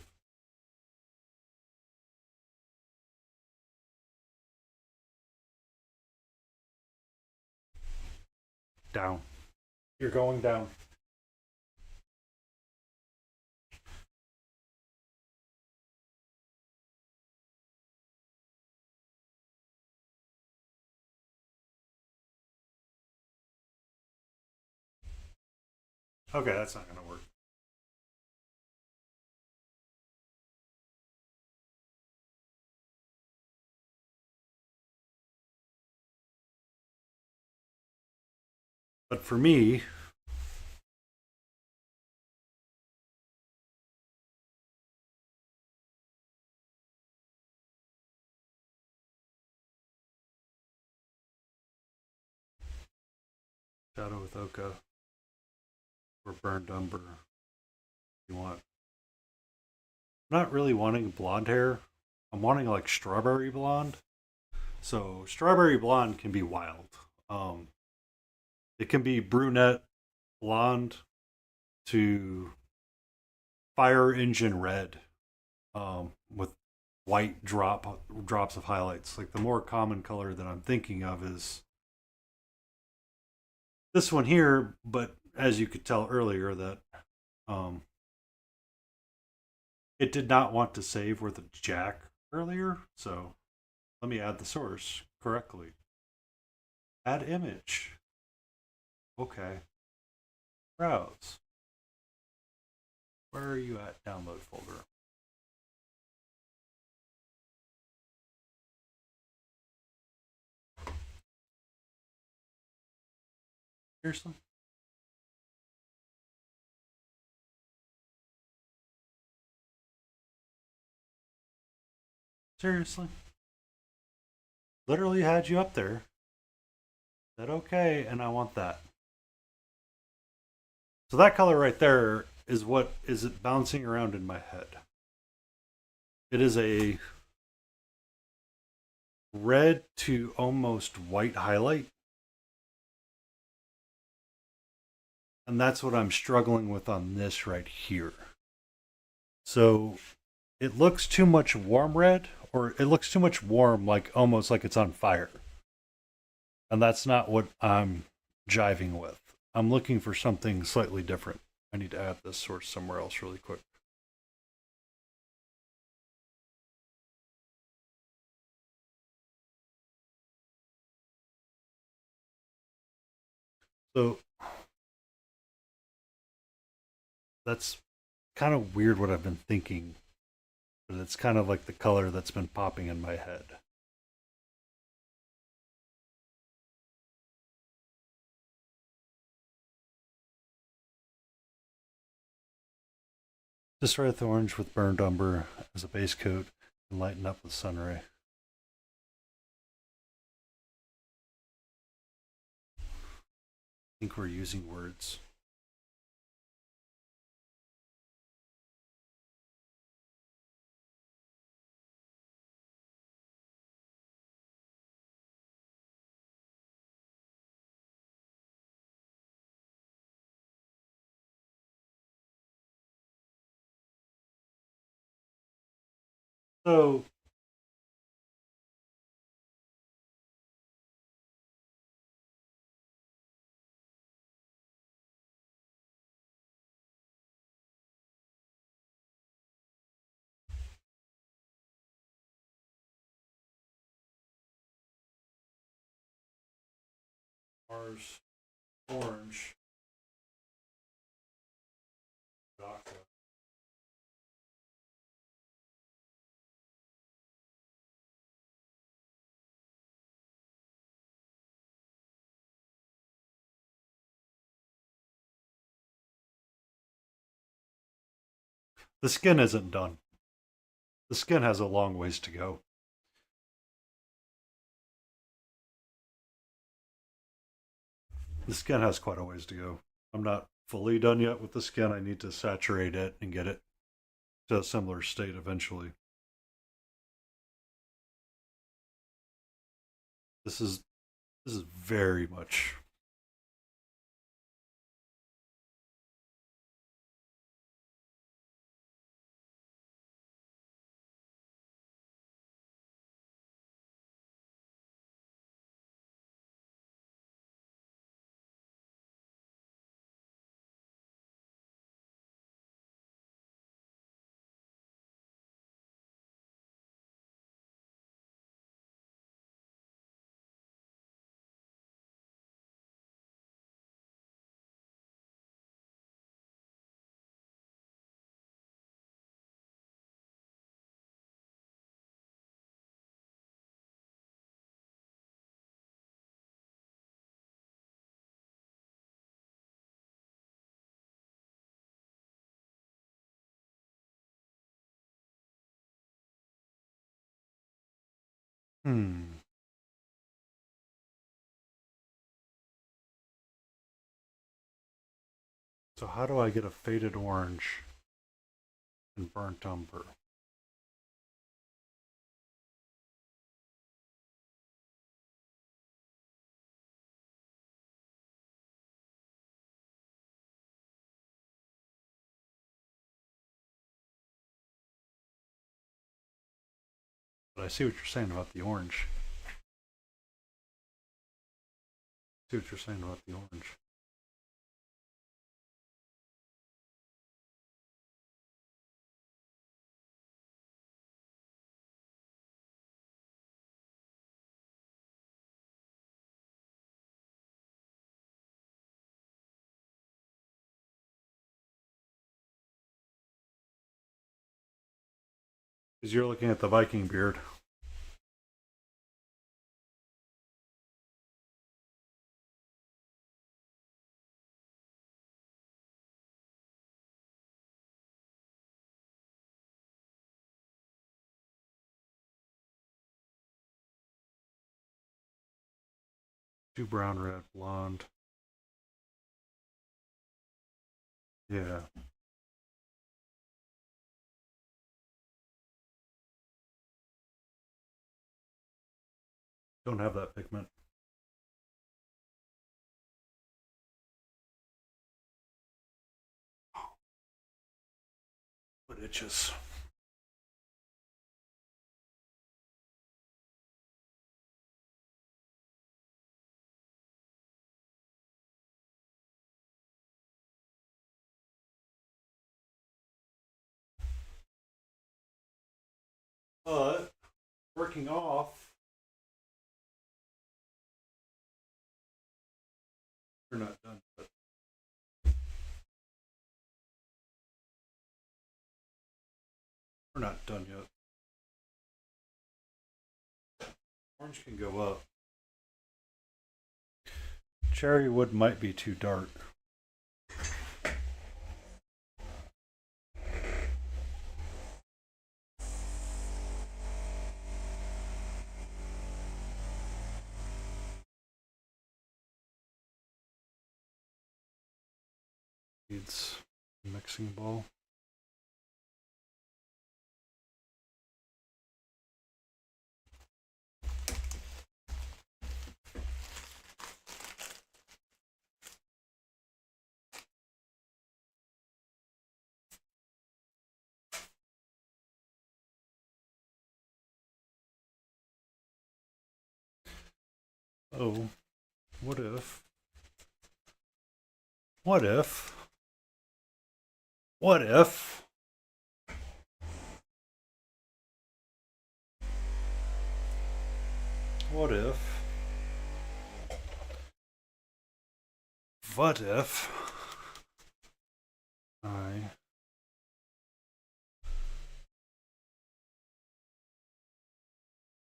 Down. You're going down. Okay, that's not going to work. But for me, shadow with ochre or burned umber. You want? I'm not really wanting blonde hair. I'm wanting like strawberry blonde. So strawberry blonde can be wild. Um, it can be brunette blonde to fire engine red, with white drops of highlights. Like the more common color that I'm thinking of is this one here, but as you could tell earlier, that um, it did not want to save with a jack earlier. So let me add the source correctly. Add image. Okay. Browse. Where are you at? Download folder. Seriously? Seriously? Literally had you up there. Said okay, and I want that. So that color right there is what is it bouncing around in my head. It is a red to almost white highlight. And that's what I'm struggling with on this right here. So it looks too much warm red, or it looks too much warm, like almost like it's on fire. And that's not what I'm jiving with. I'm looking for something slightly different. I need to add this source somewhere else really quick. So that's kind of weird what I've been thinking. but it's kind of like the color that's been popping in my head. Destroy the orange with burned umber as a base coat and lighten up with sunray. I think we're using words. So Mars, orange, DACA. The skin isn't done. The skin has a long ways to go. The skin has quite a ways to go. I'm not fully done yet with the skin. I need to saturate it and get it to a similar state eventually. This is very much. Hmm. So how do I get a faded orange and burnt umber? But I see what you're saying about the orange. I see what you're saying about the orange. Because you're looking at the Viking beard. Two brown, red, blonde. Yeah. Don't have that pigment. But itches. But working off, we're not done. But we're We're not done yet. Orange can go up. Cherry wood might be too dark. Needs a mixing bowl. Oh, what if? What if? What if? What if? What if I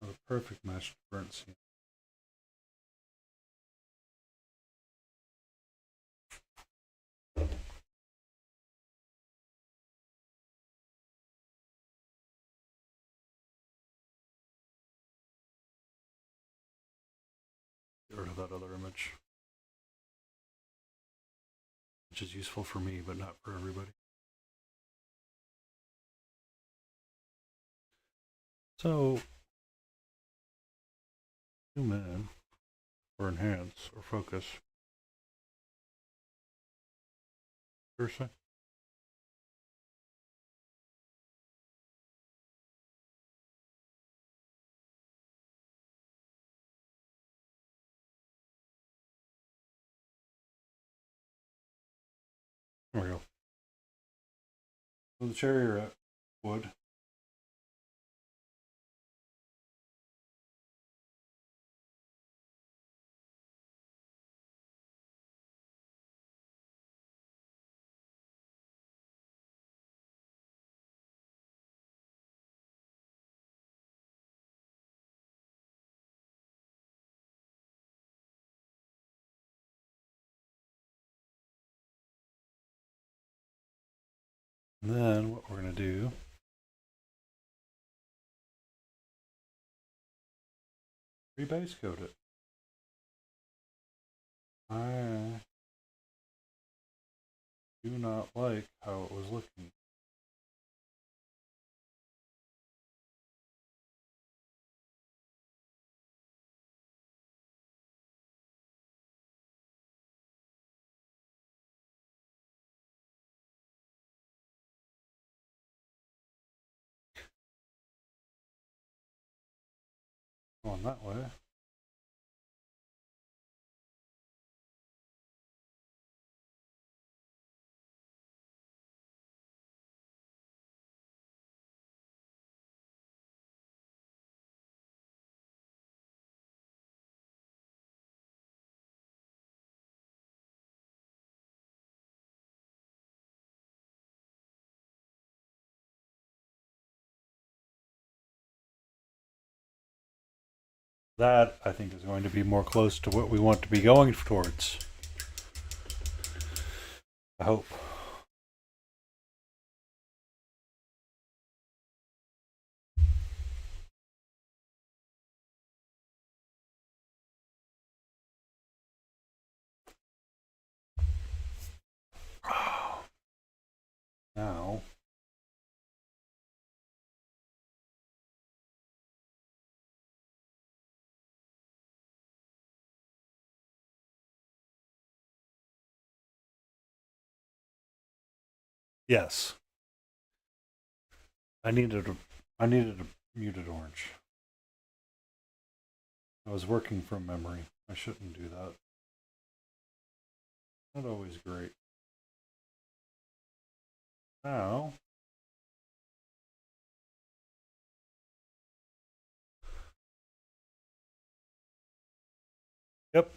have a perfect match to burnt sienna? Get rid of that other image, which is useful for me, but not for everybody. So, zoom in, or enhance, or focus. Cursor. There we go. So the cherry or wood. And then what we're going to do, rebase code it. I do not like how it was looking. Going that way. That, I think, is going to be more close to what we want to be going towards. I hope. Now, yes, I needed a muted orange. I was working from memory. I shouldn't do that. Not always great. Now, yep.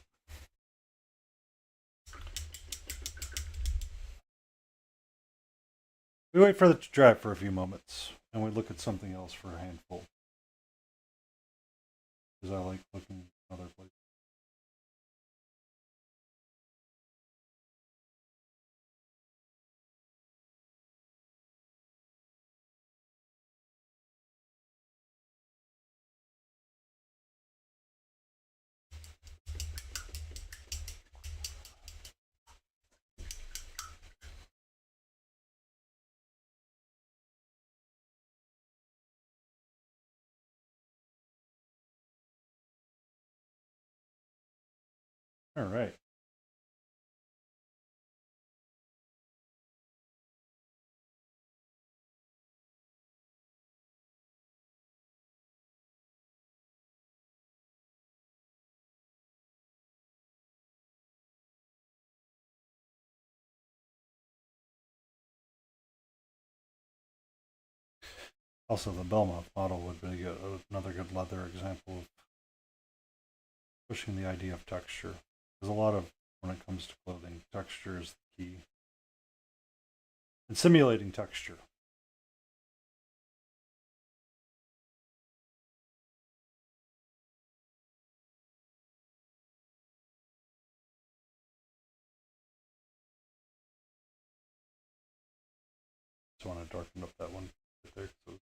We wait for it to dry for a few moments, and we look at something else for a handful. Because I like looking at other places. All right. Also, the Belmont model would be another good leather example of pushing the idea of texture. There's a lot of, when it comes to clothing, texture is the key. And simulating texture. Just want to darken up that one right there. So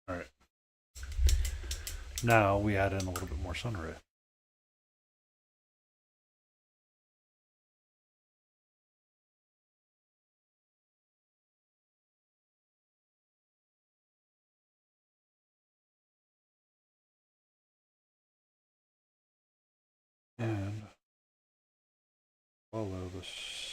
all right. Now we add in a little bit more sun ray. And follow this.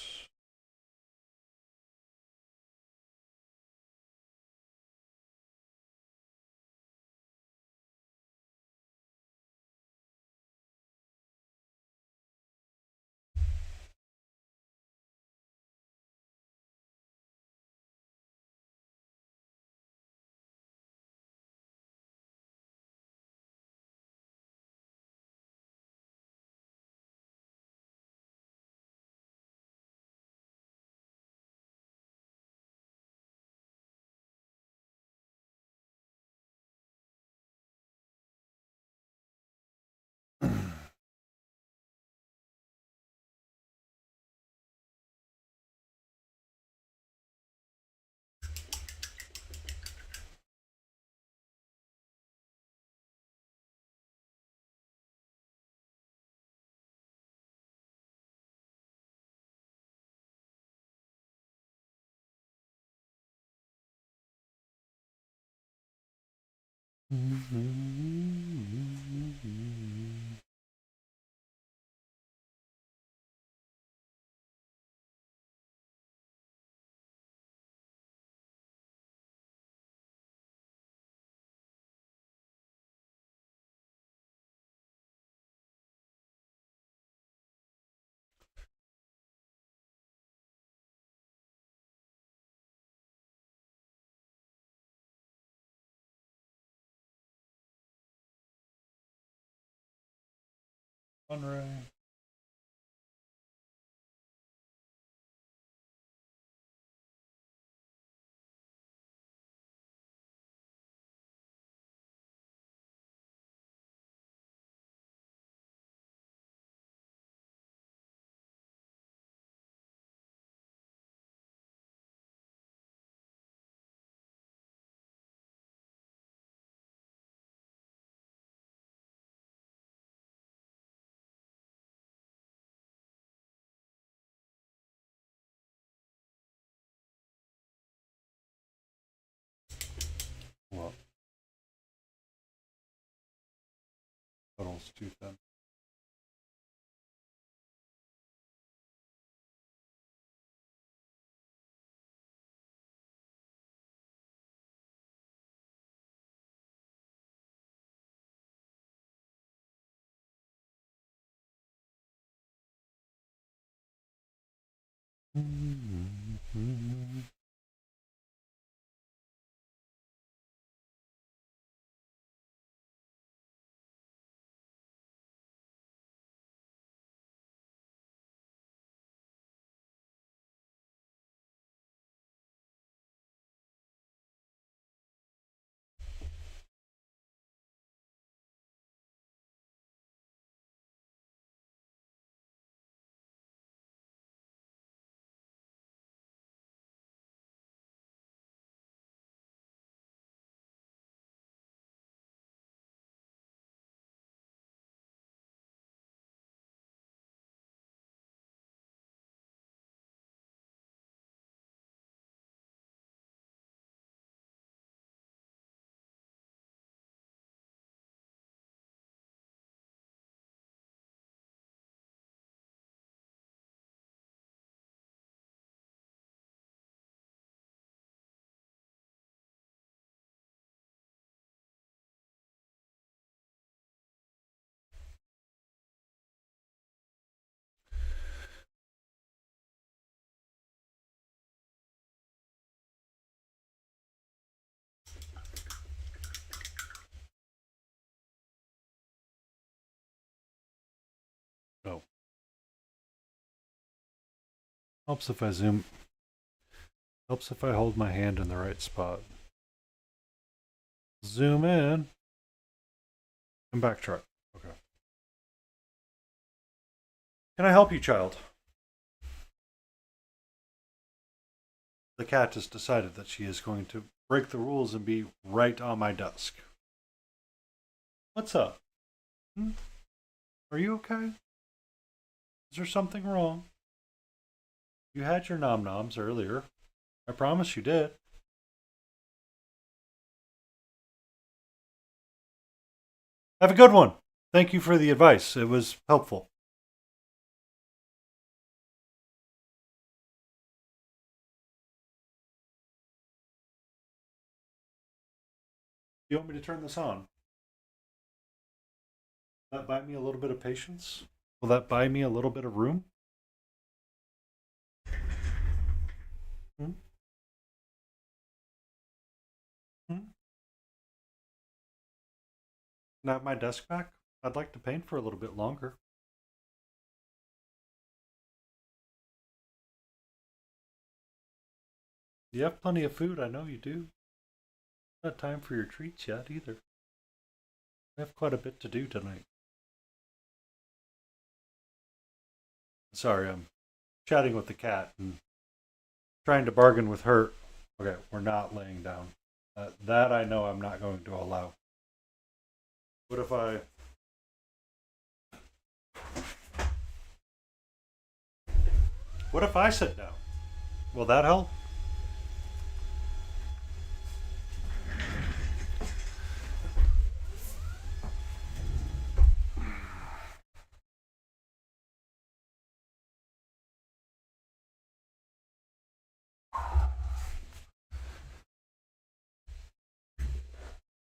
Sun ray. That's too thin. No. Helps if I zoom. Helps if I hold my hand in the right spot. Zoom in and backtrack. Okay. Can I help you, child? The cat has decided that she is going to break the rules and be right on my desk. What's up? Hmm? Are you okay? Is there something wrong? You had your nom noms earlier. I promise you did. Have a good one. Thank you for the advice. It was helpful. You want me to turn this on? Will that buy me a little bit of patience? Will that buy me a little bit of room? Hmm? Hmm? Can I have my desk back? I'd like to paint for a little bit longer. You have plenty of food, I know you do. Not time for your treats yet either. I have quite a bit to do tonight. Sorry, I'm chatting with the cat and trying to bargain with her. Okay, we're not laying down. That I know I'm not going to allow. What if I... What if I sit down? Will that help?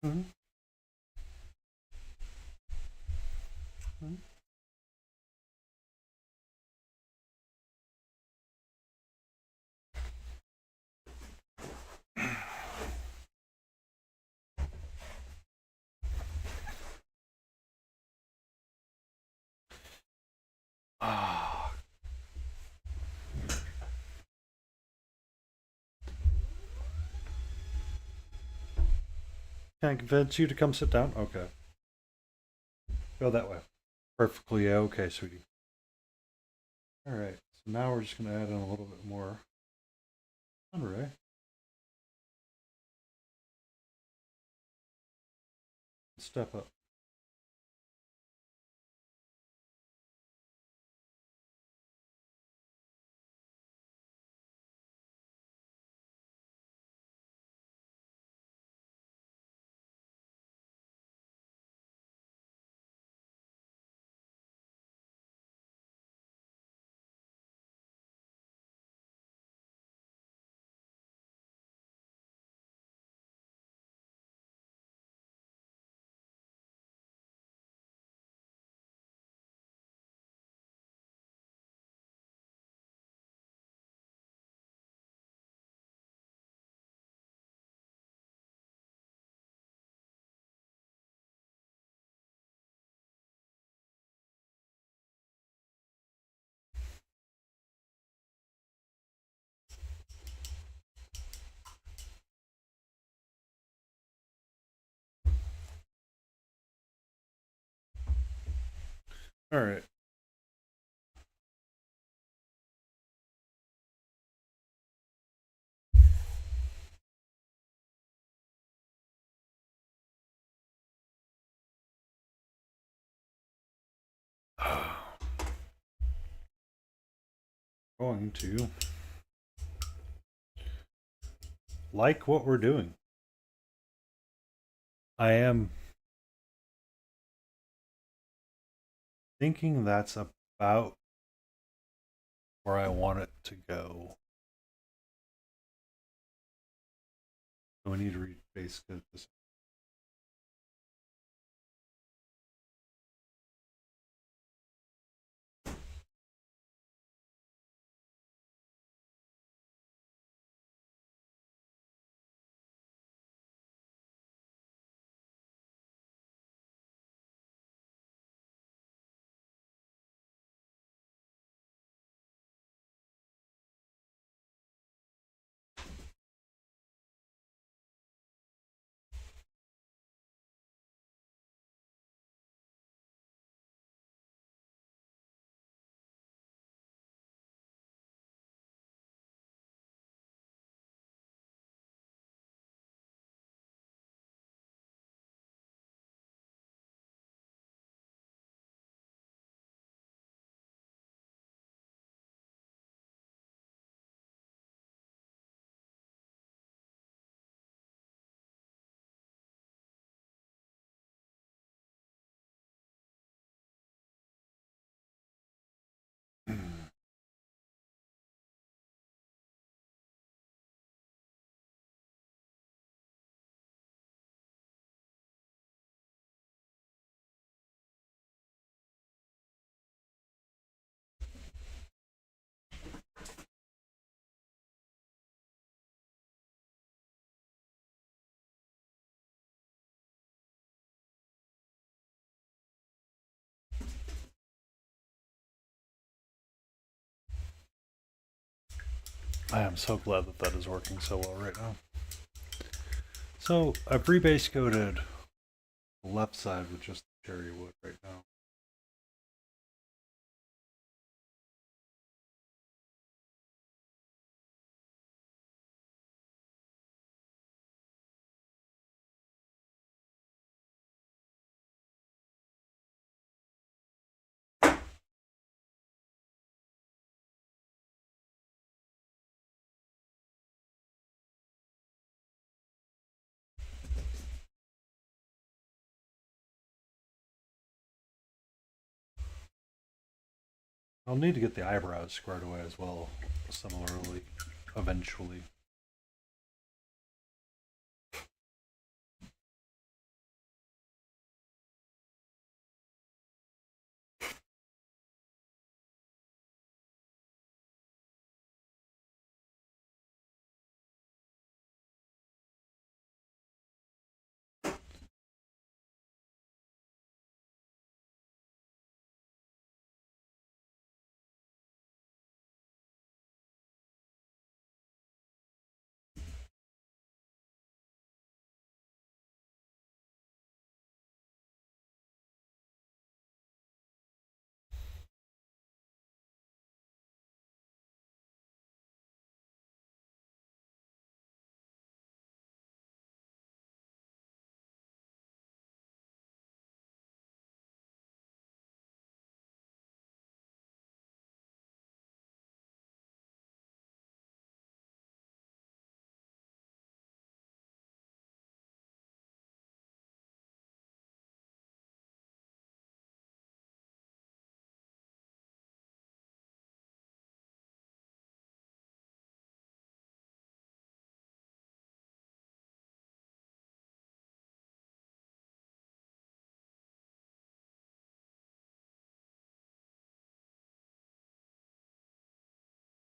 Mm-hmm. Mm-hmm. Ah, can I convince you to come sit down? Okay. Go that way. Perfectly okay, sweetie. All right. So now we're just going to add in a little bit more. All right. Step up. All right. Going to like what we're doing. I am thinking that's about where I want it to go. So we need to read base code this. I am so glad that that is working so well right now. So I've rebase coded the left side with just the cherry wood right now. I'll need to get the eyebrows squared away as well, similarly, eventually.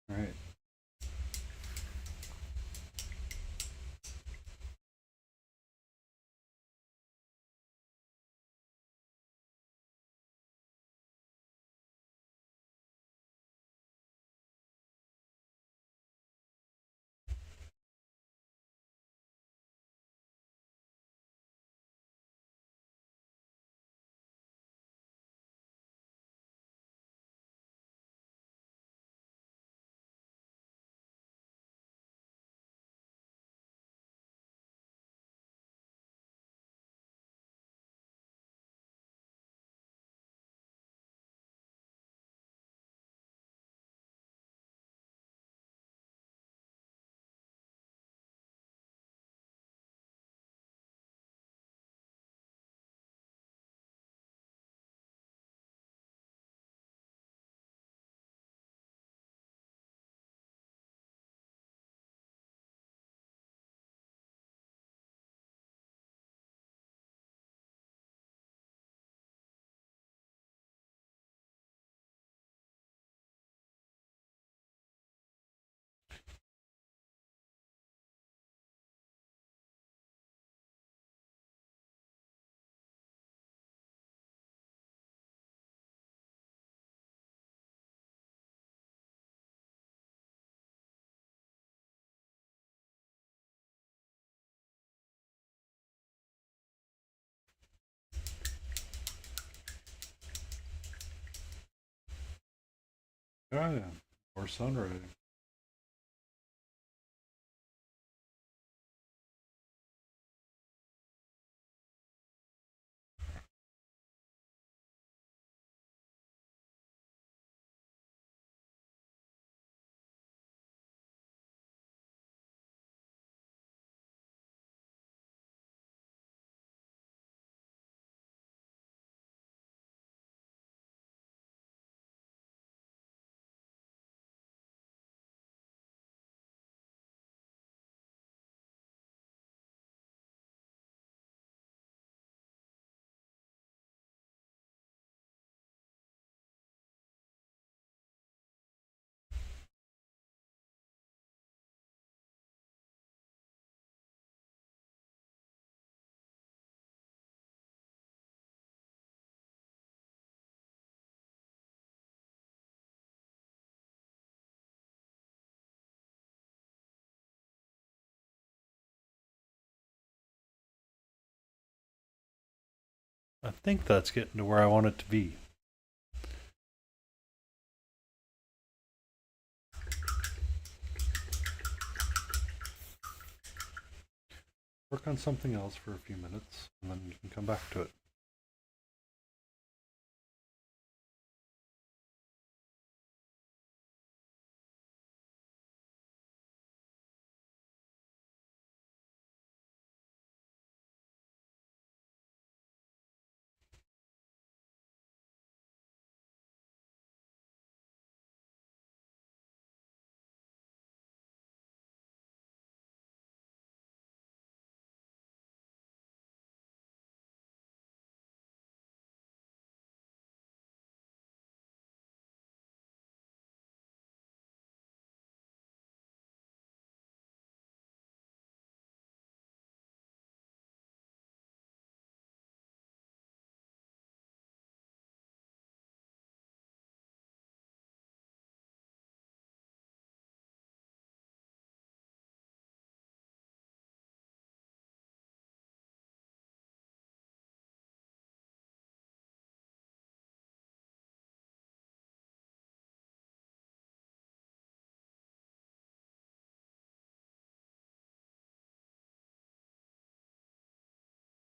All right. Oh, yeah. Or sunrise. I think that's getting to where I want it to be. Work on something else for a few minutes, and then you can come back to it.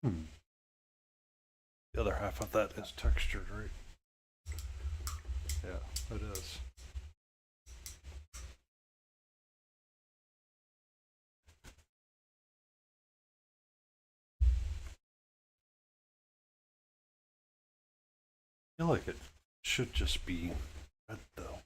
Hmm. The other half of that is textured, right? Yeah, it is. I feel like it should just be red, though.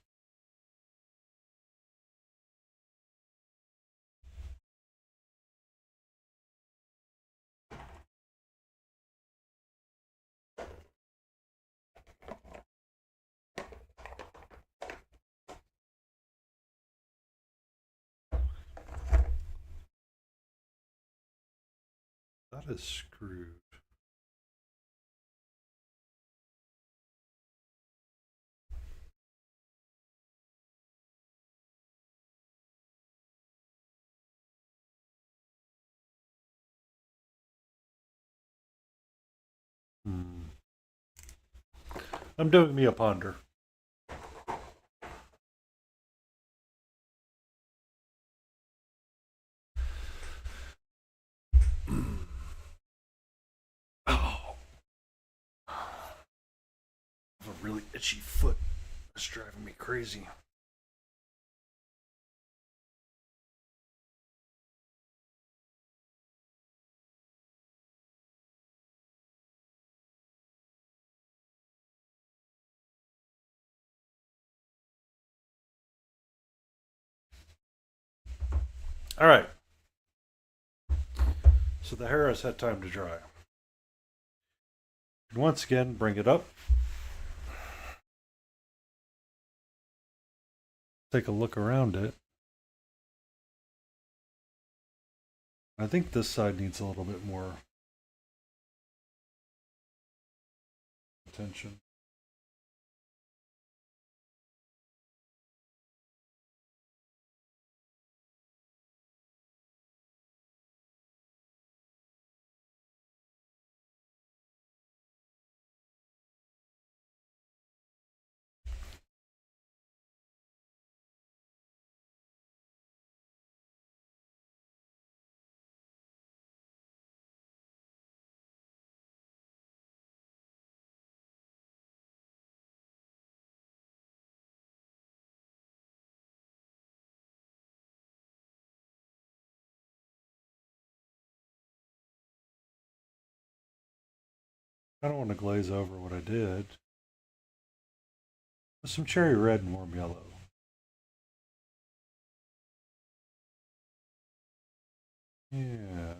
That is screwed. Hmm. I'm doing me a ponder. Oh, I have a really itchy foot. It's driving me crazy. All right. So the hair has had time to dry. And once again, bring it up. Take a look around it. I think this side needs a little bit more attention. I don't want to glaze over what I did. Some cherry red and warm yellow. Yeah.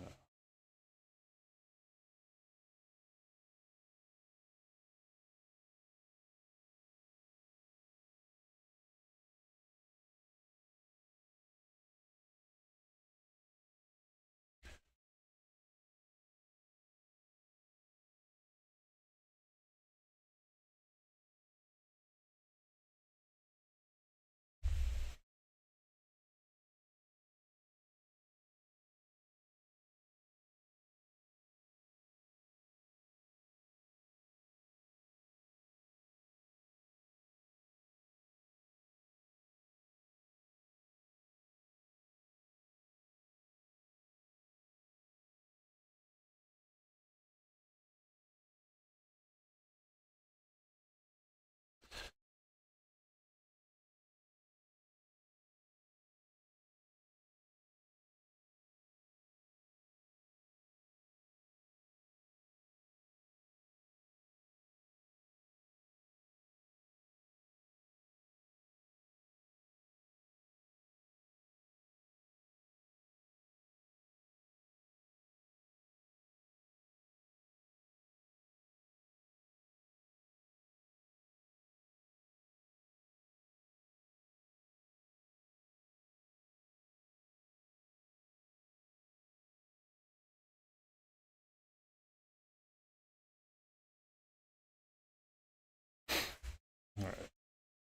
All right.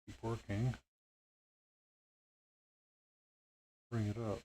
Keep working. Bring it up.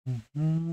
Mm-hmm.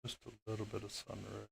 Just a little bit of sunrise.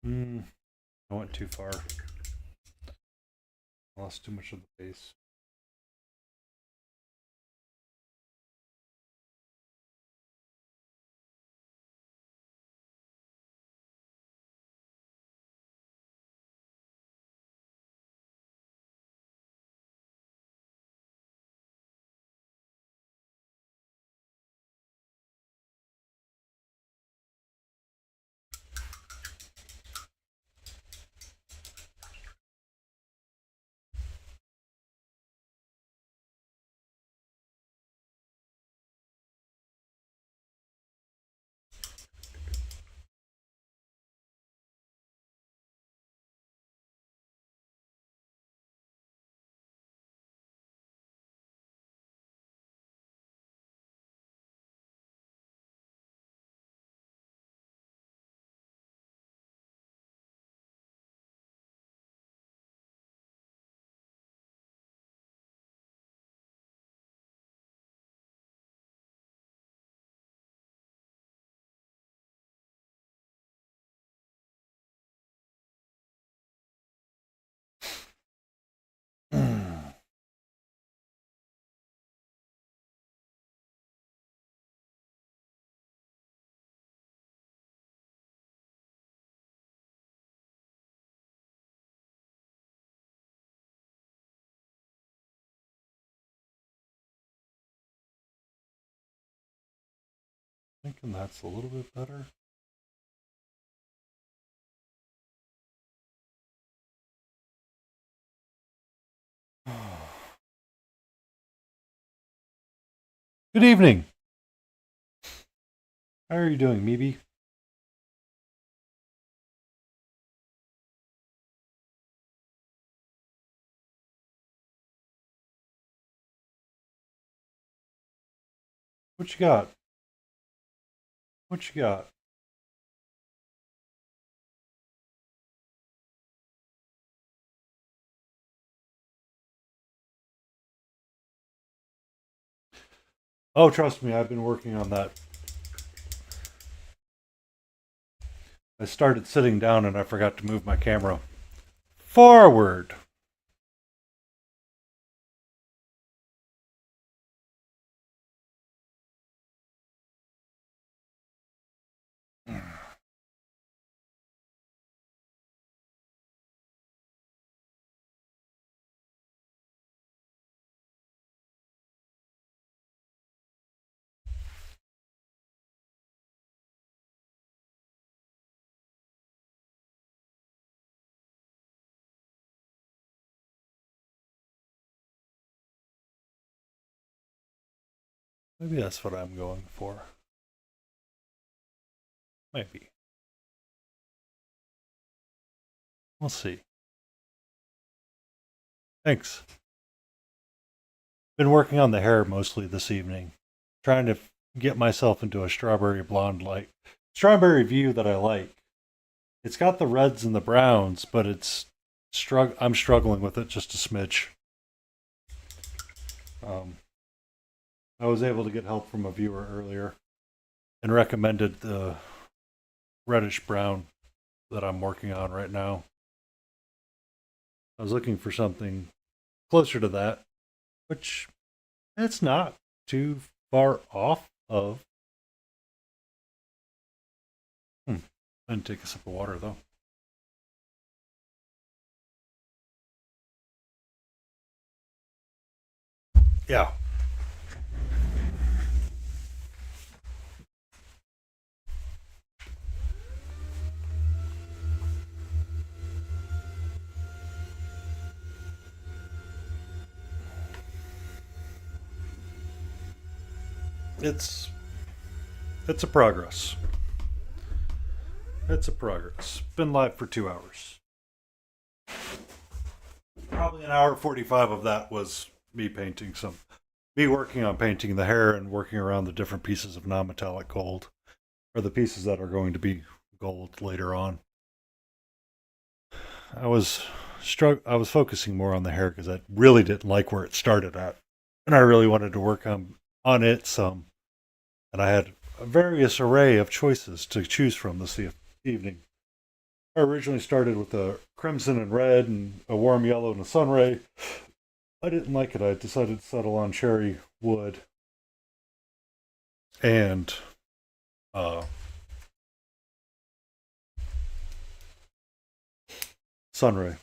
I went too far. I lost too much of the base. Thinking that's a little bit better. Good evening. How are you doing, Meebe? What you got? What you got? Oh, trust me, I've been working on that. I started sitting down and I forgot to move my camera forward. Maybe that's what I'm going for. Maybe. We'll see. Thanks. Been working on the hair mostly this evening. Trying to get myself into a strawberry blonde light. Strawberry view that I like. It's got the reds and the browns, but I'm struggling with it just a smidge. I was able to get help from a viewer earlier and recommended the reddish brown that I'm working on right now. I was looking for something closer to that, which it's not too far off of. I didn't take a sip of water though. Yeah, it's it's a progress. It's a progress. Been live for 2 hours. Probably an hour 45 of that was me working on painting the hair and working around the different pieces of non-metallic gold, or the pieces that are going to be gold later on. I was I was focusing more on the hair because I really didn't like where it started at, and I really wanted to work on it some. And I had a various array of choices to choose from this evening. I originally started with a crimson and red and a warm yellow and a sunray. I didn't like it. I decided to settle on cherry wood and uh, sunray.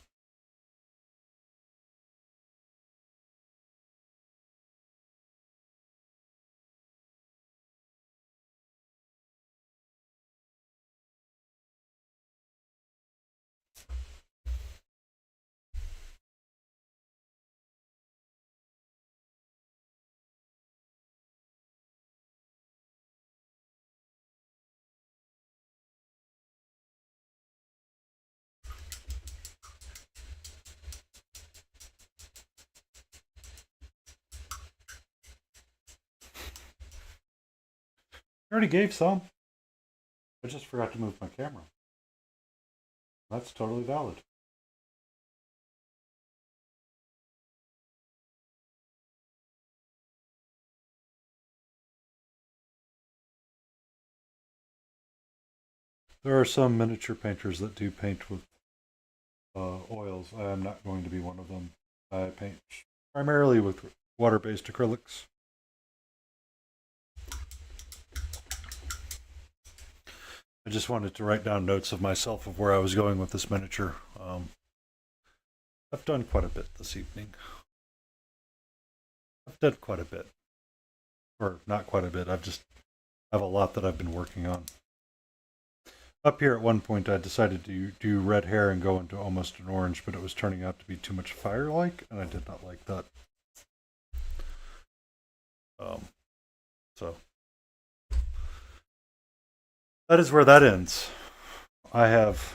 I already gave some. I just forgot to move my camera. That's totally valid. There are some miniature painters that do paint with oils. I am not going to be one of them. I paint primarily with water-based acrylics. I just wanted to write down notes of myself of where I was going with this miniature. I've done quite a bit this evening. I've done quite a bit, or not quite a bit. I've just have a lot that I've been working on. Up here at one point, I decided to do red hair and go into almost an orange, but it was turning out to be too much fire-like, and I did not like that. Um, so that is where that ends. I have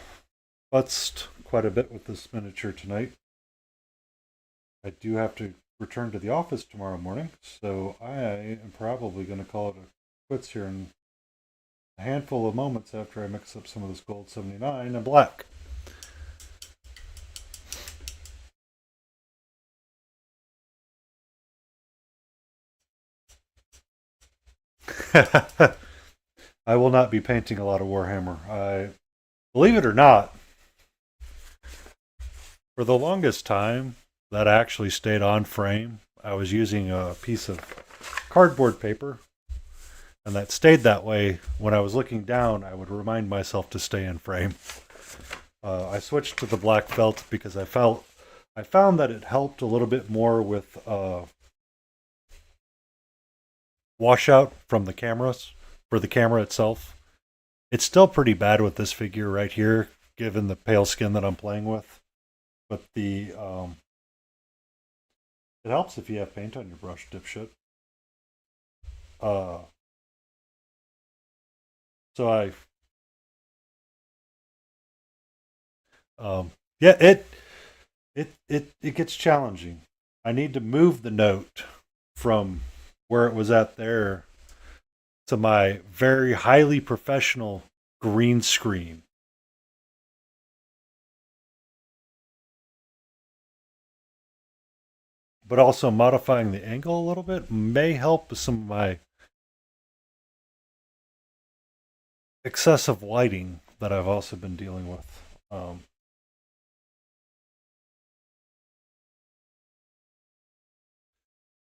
futzed quite a bit with this miniature tonight. I do have to return to the office tomorrow morning, so I am probably going to call it a quits here in a handful of moments after I mix up some of this gold 79 and black. I will not be painting a lot of Warhammer. I believe it or not, for the longest time that actually stayed on frame, I was using a piece of cardboard paper, and that stayed that way. When I was looking down, I would remind myself to stay in frame. I switched to the black felt because I found that it helped a little bit more with washout from the cameras for the camera itself. It's still pretty bad with this figure right here, given the pale skin that I'm playing with. But the it helps if you have paint on your brush, dipshit. Uh, so I yeah, it gets challenging. I need to move the note from where it was at there to my very highly professional green screen. But also modifying the angle a little bit may help with some of my excessive lighting that I've also been dealing with.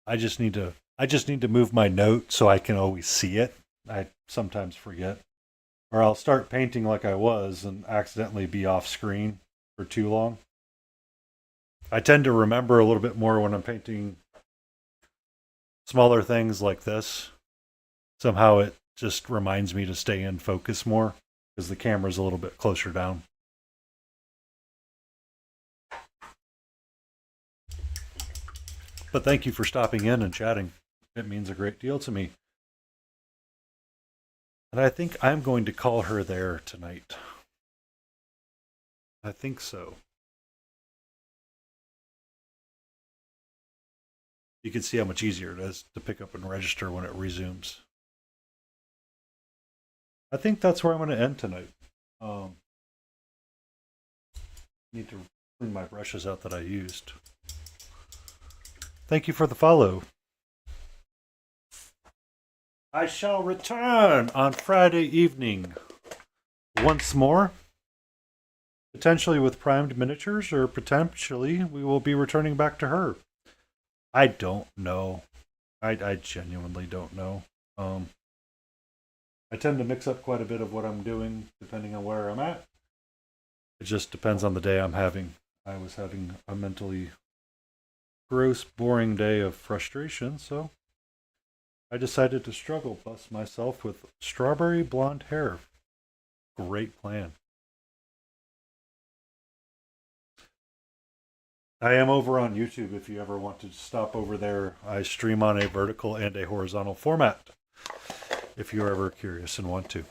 I just need to move my note so I can always see it. I sometimes forget. Or I'll start painting like I was and accidentally be off screen for too long. I tend to remember a little bit more when I'm painting smaller things like this. Somehow it just reminds me to stay in focus more because the camera's a little bit closer down. But thank you for stopping in and chatting. It means a great deal to me. And I think I'm going to call her there tonight. I think so. You can see how much easier it is to pick up and register when it resumes. I think that's where I'm going to end tonight. Um, Need to clean my brushes out that I used. Thank you for the follow. I shall return on Friday evening once more, potentially with primed miniatures, or potentially we will be returning back to her. I don't know. I genuinely don't know. I tend to mix up quite a bit of what I'm doing depending on where I'm at. It just depends on the day I'm having. I was having a mentally gross, boring day of frustration, so I decided to struggle bust myself with strawberry blonde hair. Great plan. I am over on YouTube if you ever want to stop over there. I stream on a vertical and a horizontal format if you're ever curious and want to.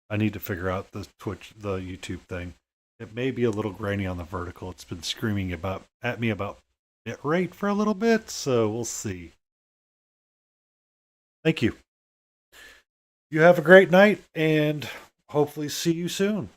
I need to figure out the YouTube thing. It may be a little grainy on the vertical. It's been screaming at me about bit rate for a little bit, so we'll see. Thank you. You have a great night and hopefully see you soon.